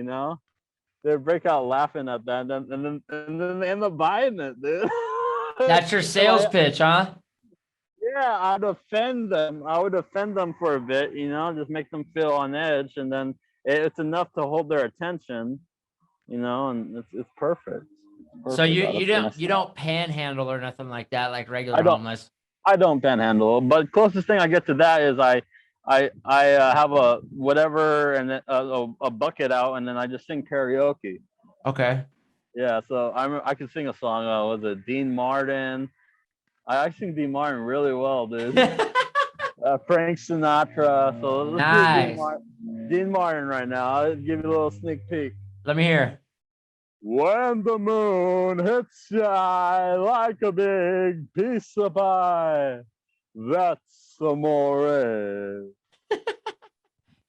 They'd break out laughing at that, and then they end up buying it, dude. That's your And sales pitch, huh? yeah, I'd offend them. I would offend them for a bit, just make them feel on edge, and then it's enough to hold their attention, and it's perfect. It's So perfect. That's my you style. don't panhandle or nothing like that, like regular I don't. homeless. I don't panhandle, but closest thing I get to that is I have a whatever and a bucket out, and then I just sing karaoke. Okay. Yeah, so I can sing a song. Was it Dean Martin? I sing Dean Martin really well, dude. Frank Sinatra. So let's do Dean Nice. Martin. Dean Martin right now. I'll give you a little sneak peek. Let me hear. When the moon hits sky like a big piece of pie, that's amore.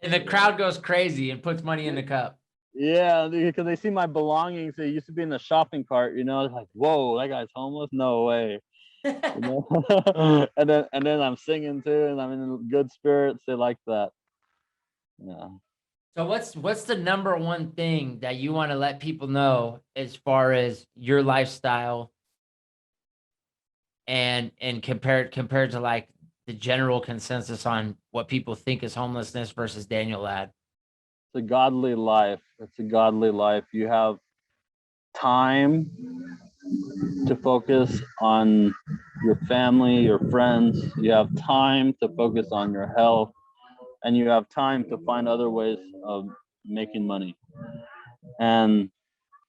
And the crowd goes crazy and puts money in the cup. Yeah, because they see my belongings. They used to be in the shopping cart. It's like, whoa, that guy's homeless. No way. And then I'm singing too, and I'm in good spirits. They like that. Yeah. So what's the number one thing that you want to let people know as far as your lifestyle and compared to like the general consensus on what people think is homelessness versus Daniel Ladd? It's a godly life. It's a godly life. You have time. to focus on your family, your friends. You have time to focus on your health, and you have time to find other ways of making money. And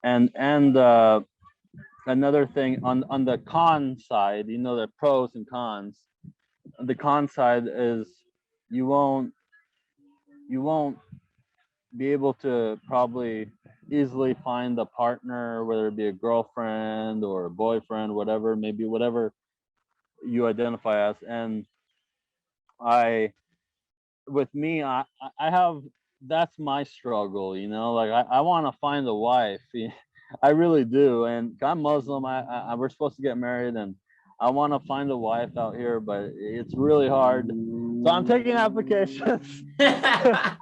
another thing on the con side, the pros and cons. The con side is you won't you won't be able to probably easily find a partner, whether it be a girlfriend or a boyfriend, whatever, maybe whatever you identify as. And I, with me, I have, that's my struggle, like I want to find a wife. I really do. And I'm Muslim. We're supposed to get married, and I want to find a wife out here, but it's really hard. So I'm taking applications. I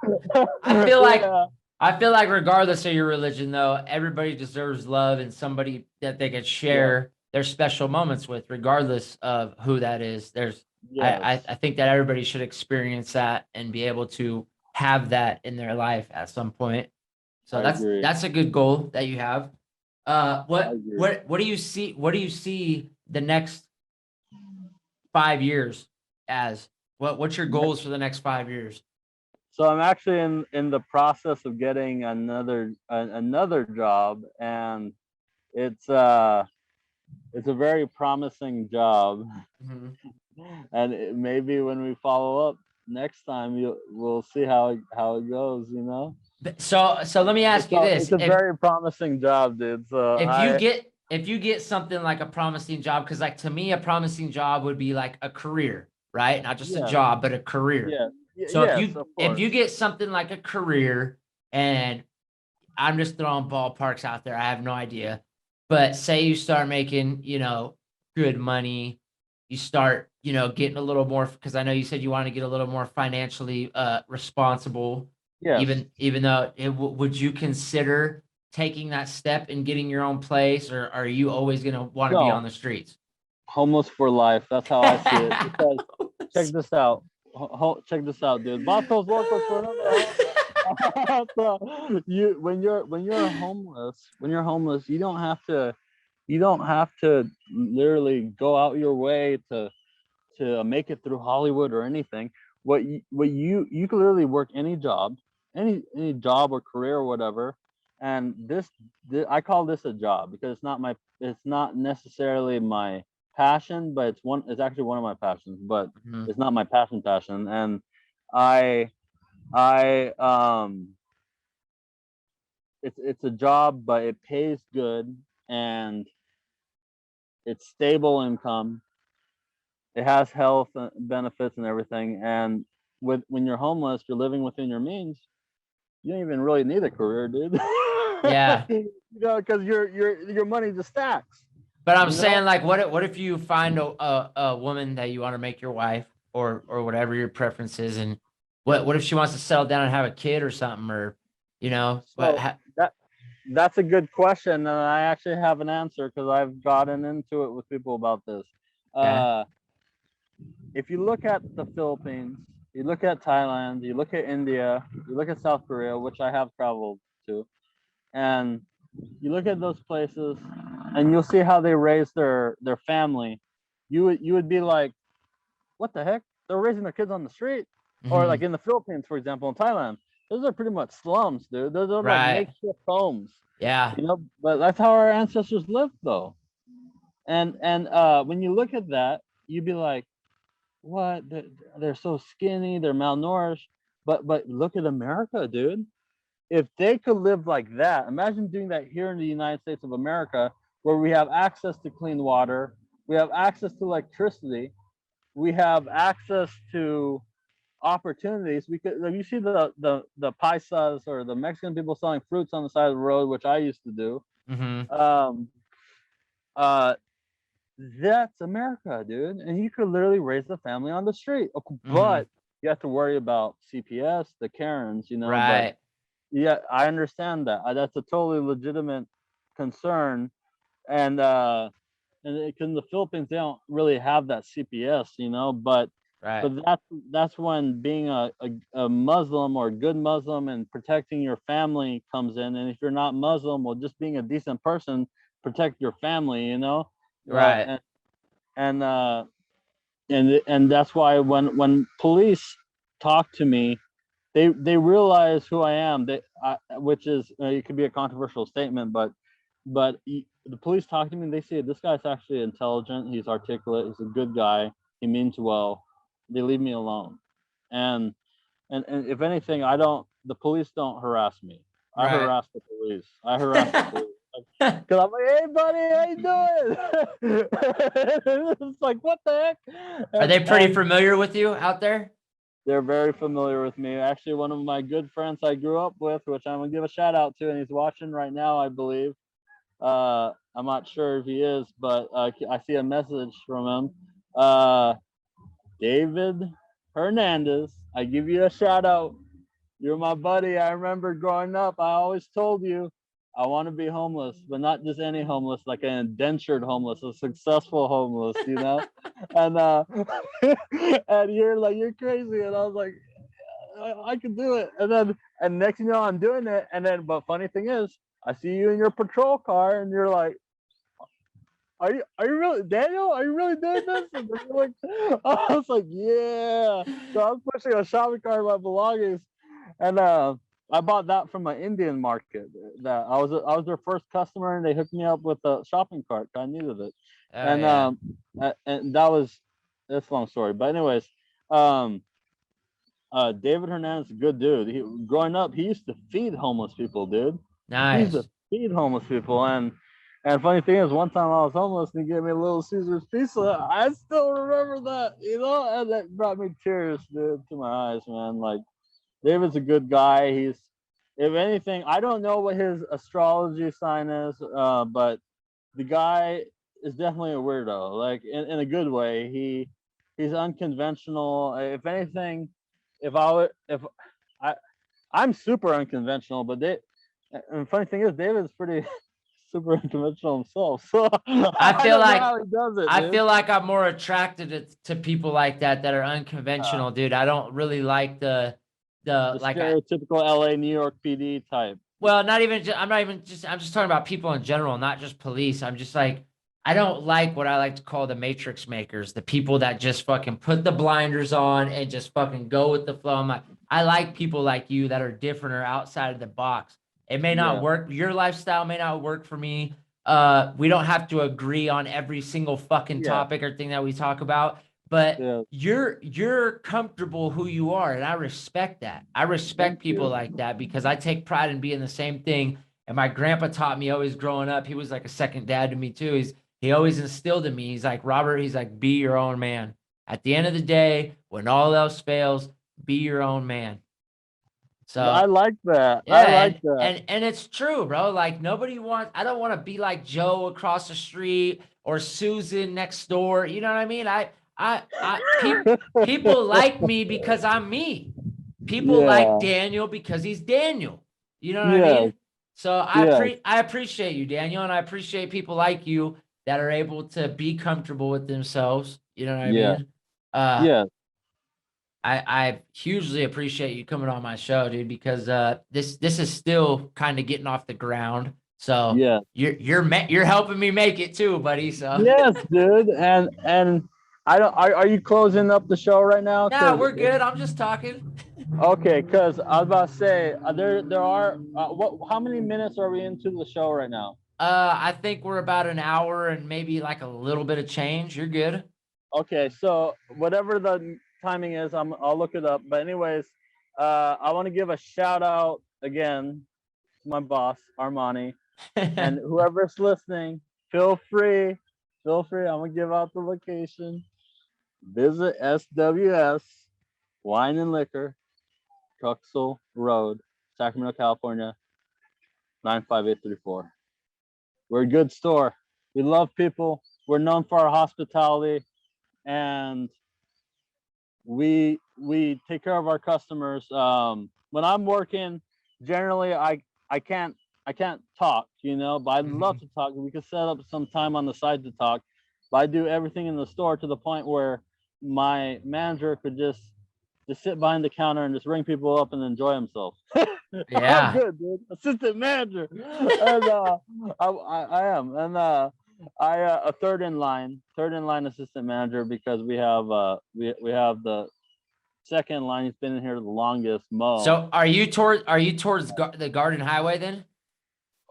feel like yeah. I feel like regardless of your religion, though, everybody deserves love and somebody that they could share their special moments with, regardless of who that is. I think that everybody should experience that and be able to have that in their life at some point. So that's a good goal that you have. What do you see? What do you see the next 5 years as? What's your goals for the next 5 years? So I'm actually in the process of getting another job, and it's a very promising job. Mm-hmm. And maybe when we follow up next time, we'll see how it goes. So let me ask you this: it's a very promising job, dude. So if you get something like a promising job, because like to me, a promising job would be like a career, right? Not just a job, but a career. Yeah. So if you get something like a career, and I'm just throwing ballparks out there, I have no idea, but say you start making, good money, you start, getting a little more, because I know you said you want to get a little more financially responsible. Yeah. Even though would you consider taking that step and getting your own place, or are you always going to want to be on the streets? Homeless for life. That's how I see it. Because check this out. Check this out, dude. Vatos locos for another. When you're homeless, you don't have to literally go out your way to make it through Hollywood or anything. What you can literally work any job or career or whatever. And this I call this a job because it's not necessarily my passion, but it's actually one of my passions, but it's not my passion. And I it's a job, but it pays good, and it's stable income. It has health benefits and everything. And when you're homeless, you're living within your means. You don't even really need a career, dude. Yeah. Because your money just stacks. But I'm saying, like, what if you find a woman that you want to make your wife, or whatever your preference is, and what if she wants to settle down and have a kid or something, or that's a good question, and I actually have an answer because I've gotten into it with people about this. Okay. If you look at the Philippines, you look at Thailand, you look at India, you look at South Korea, which I have traveled to, and you look at those places, and you'll see how they raise their family. You would be like, what the heck? They're raising their kids on the street. Mm-hmm. Or like in the Philippines, for example, in Thailand, those are pretty much slums, dude. Those are like makeshift homes. Yeah. But that's how our ancestors lived, though. And when you look at that, you'd be like, what? They're so skinny, they're malnourished. But look at America, dude. If they could live like that, imagine doing that here in the United States of America, where we have access to clean water, we have access to electricity, we have access to opportunities. We could, like, you see the paisas or the Mexican people selling fruits on the side of the road, which I used to do. Mm-hmm. That's America, dude. And you could literally raise the family on the street. But you have to worry about CPS, the Karens, Right. But yeah, I understand that. That's a totally legitimate concern. And in the Philippines, they don't really have that CPS, but right. But that's when being a Muslim or a good Muslim and protecting your family comes in. And if you're not Muslim, well, just being a decent person, protect your family, you know. Right. And and that's why when police talk to me, they realize who I am. Which is it could be a controversial statement, but the police talk to me and they say this guy's actually intelligent. He's articulate. He's a good guy. He means well. They leave me alone, and and if anything, I don't. The police don't harass me. I Right. harass the police. I harass the police. Cause I'm like, hey buddy, how you doing? It's like, what the heck? Are they pretty And familiar with you out there? they're very familiar with me. Actually, one of my good friends I grew up with, which I'm gonna give a shout out to, and he's watching right now, I believe. I'm not sure if he is, but I see a message from him. David Hernandez, I give you a shout out. You're my buddy. I remember growing up, I always told you I want to be homeless, but not just any homeless, like an indentured homeless, a successful homeless, you know? And and you're like, you're crazy. And I was like, I could do it. And next thing you know, I'm doing it. And then, but funny thing is, I see you in your patrol car, and you're like, are you really, Daniel? Are you really doing this? And you're like, I was like, yeah. So I was pushing a shopping cart of my belongings, and I bought that from an Indian market. That I was their first customer, and they hooked me up with a shopping cart. I needed it, Oh, and yeah. and that's a long story. But anyways, um, David Hernandez, a good dude. Growing up, he used to feed homeless people, dude. He used to Nice. feed homeless people, and funny thing is, one time I was homeless and he gave me a little Caesar's pizza. I still remember that, you know, and that brought me tears, dude, to my eyes, man. Like, David's a good guy. If anything, I don't know what his astrology sign is, but the guy is definitely a weirdo, like in a good way. He's unconventional. If anything, if I I'm super unconventional, but and the funny thing is, David's pretty super unconventional himself. So I I feel don't know like how he does it, I dude. feel like I'm more attracted to people like that are unconventional, dude. I don't really like the The like stereotypical LA New York PD type. well, not even I'm not even just I'm just talking about people in general, not just police. I'm just like I don't like what I like to call the matrix makers, the people that just fucking put the blinders on and just fucking go with the flow. I like people like you that are different or outside of the box. It may not Yeah, work. Your lifestyle may not work for me. We don't have to agree on every single fucking yeah, topic or thing that we talk about, but yeah. you're comfortable who you are, and I respect that. I Thank respect people you. like that because I take pride in being the same thing. And my grandpa taught me always growing up. He was like a second dad to me too. He always instilled in me. He's like, Robert, he's like, be your own man. At the end of the day, when all else fails, be your own man. I So like that. I yeah, like and that. and and it's true, bro. Like nobody wants. I don't want to be like Joe across the street or Susan next door. You know what I mean? People like me because I'm me. People like Yeah, Daniel because he's Daniel. You know what I yeah, mean? So yeah, I appreciate you, Daniel, and I appreciate people like you that are able to be comfortable with themselves. You know what I yeah, mean? Uh, yeah, I hugely appreciate you coming on my show, dude, because this is still kind of getting off the ground. So yeah. you're helping me make it too, buddy. So Yes, dude. And I don't. Are you closing up the show right now? nah, Cause we're good. I'm just talking. okay, cause I was about to say there are what? How many minutes are we into the show right now? I think we're about an hour and maybe like a little bit of change. You're good. Okay, so whatever the timing is, I'll look it up. But anyways, I want to give a shout out again to my boss Armani and whoever's listening. Feel free, feel free. I'm gonna give out the location. Visit SWS Wine and Liquor, Truxell Road, Sacramento, California, 95834. We're a good store. We love people. We're known for our hospitality, and we take care of our customers. When I'm working, generally I can't I can't talk, you know, but I'd love to talk. We could set up some time on the side to talk. But I do everything in the store to the point where my manager could just sit behind the counter and just ring people up and enjoy himself. I'm Yeah. good, dude. Assistant manager. And I am. And I a third in line assistant manager because we have we have the second line. He's been in here the longest, Mo. So are you towards the Garden Highway then?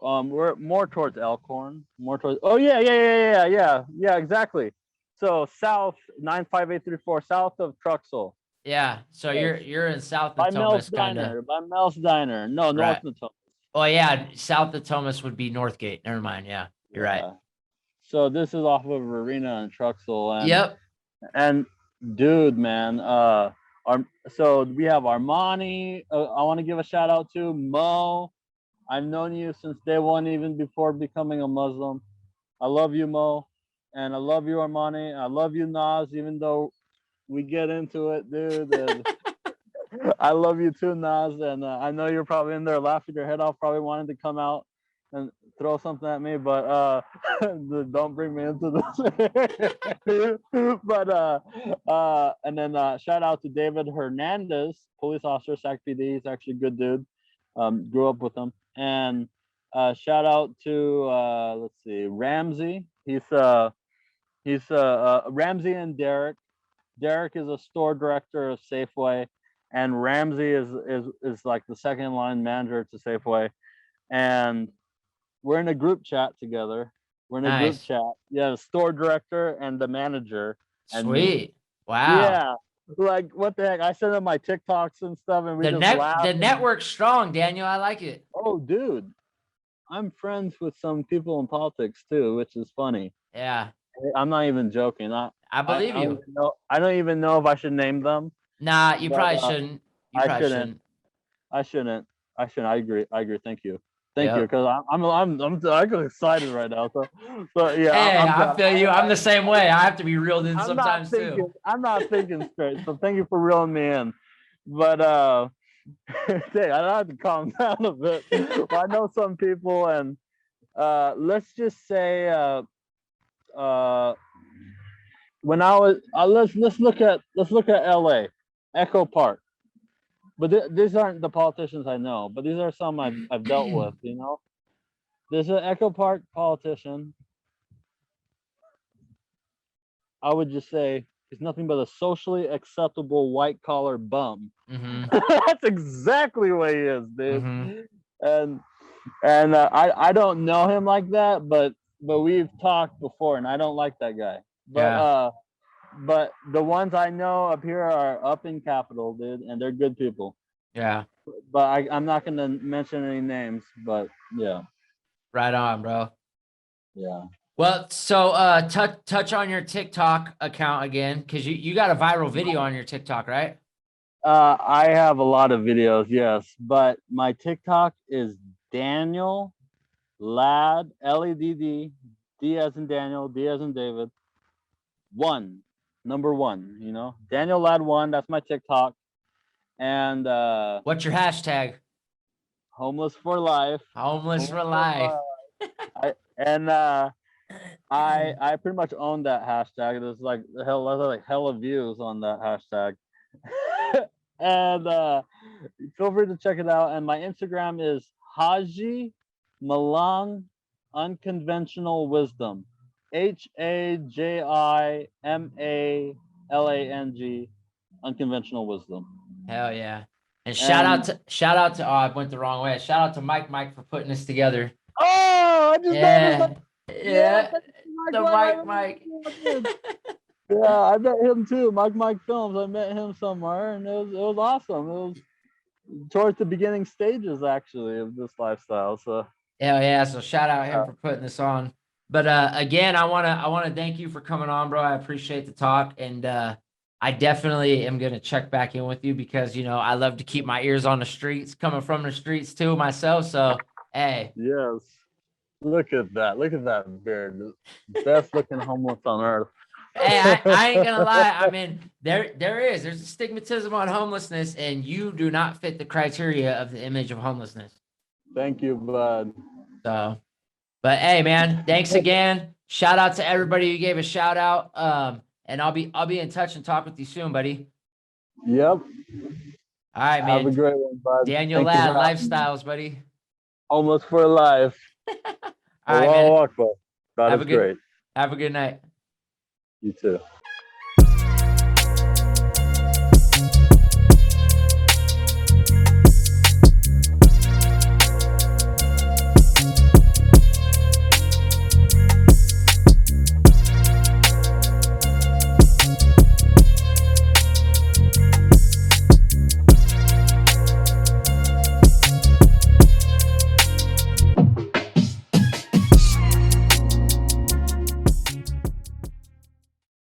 We're more towards Elkhorn, more towards. Oh yeah, exactly. So south 95834, south of Truxell. Yeah. So Yes. you're in South By Mel's Natomas kind of. Diner. By Mel's Diner. No, North Right. Natomas. Oh yeah, South Natomas would be Northgate. Never mind. Yeah, you're right. Yeah. So this is off of Arena and Truxell, Yep. and dude, man, so we have Armani. I want to give a shout out to Mo. I've known you since day one, even before becoming a Muslim. I love you, Mo, and I love you, Armani. I love you, Nas, even though we get into it, dude. And I love you too, Nas, and I know you're probably in there laughing your head off, probably wanting to come out and throw something at me, but don't bring me into this. But and then shout out to David Hernandez, police officer, Sac PD. He's actually a good dude. Grew up with him, and shout out to let's see, Ramsey. He's Ramsey and Derek. Derek is a store director of Safeway, and Ramsey is like the second line manager to Safeway, and we're in a group chat together. We're in a group Nice. chat. Yeah, the store director and the manager and me. Sweet. Wow. Yeah, like what the heck? I sent him my TikToks and stuff, and we The just laugh. the network's strong, Daniel. I like it. Oh, dude, I'm friends with some people in politics too, which is funny. Yeah. I'm not even joking. I believe you. I don't even know if I should name them. Nah, you But, probably shouldn't. You I probably shouldn't. shouldn't. I shouldn't. I agree. Thank you. Thank you. Yep. Because I'm excited right now. So yeah. Hey, I'm I feel you. I'm the same way. I have to be reeled in I'm not sometimes thinking. too. I'm not thinking straight. So thank you for reeling me in. But dang, I have to calm down a bit. I know some people, and let's just say when I was let's look at LA, Echo Park. But these aren't the politicians I know, but these are some I've dealt with, you know. There's an Echo Park politician. I would just say he's nothing but a socially acceptable white collar bum. Mm-hmm. That's exactly what he is, dude. Mm-hmm. And I don't know him like that, but we've talked before, and I don't like that guy. But the ones I know up here are up in Capitol, dude, and they're good people. Yeah. But I'm not gonna mention any names, but yeah. Right on, bro. Yeah. Well, so touch on your TikTok account again, because you got a viral video on your TikTok, right? I have a lot of videos, yes, but my TikTok is Daniel Ladd, LEDD, D as in Daniel, D as in David, number one, you know, Daniel Ladd 1. That's my TikTok. And What's your hashtag? homeless for life. Homeless for life. I pretty much own that hashtag. There's like hella views on that hashtag. And feel free to check it out. And my Instagram is Haji Malang Unconventional Wisdom. HAJIMALANG Unconventional Wisdom. Hell yeah. And shout out to oh, I went the wrong way. Shout out to Mike for putting this together. Oh, I just noticed. Yeah. The Mike. Yeah, I met him too. Mike Films. I met him somewhere, and it was awesome. It was towards the beginning stages actually of this lifestyle. So hell yeah. So shout out him for putting this on. But again, I wanna thank you for coming on, bro. I appreciate the talk, and I definitely am gonna check back in with you because you know I love to keep my ears on the streets, coming from the streets too myself. So hey. yes. Look at that. Look at that beard. Best looking homeless on earth. Hey, I ain't gonna lie. I mean, there's a stigmatism on homelessness, and you do not fit the criteria of the image of homelessness. Thank you, bud. So, but hey, man, thanks again. Shout out to everybody who gave a shout out. And I'll be in touch and talk with you soon, buddy. Yep. All right, Have a man. great one, bud. Daniel Thank you Ladd, for having me. Lifestyles, buddy. Almost for life. All right, Allahu man. Akbar. God Have is a good great. have a good night. You too.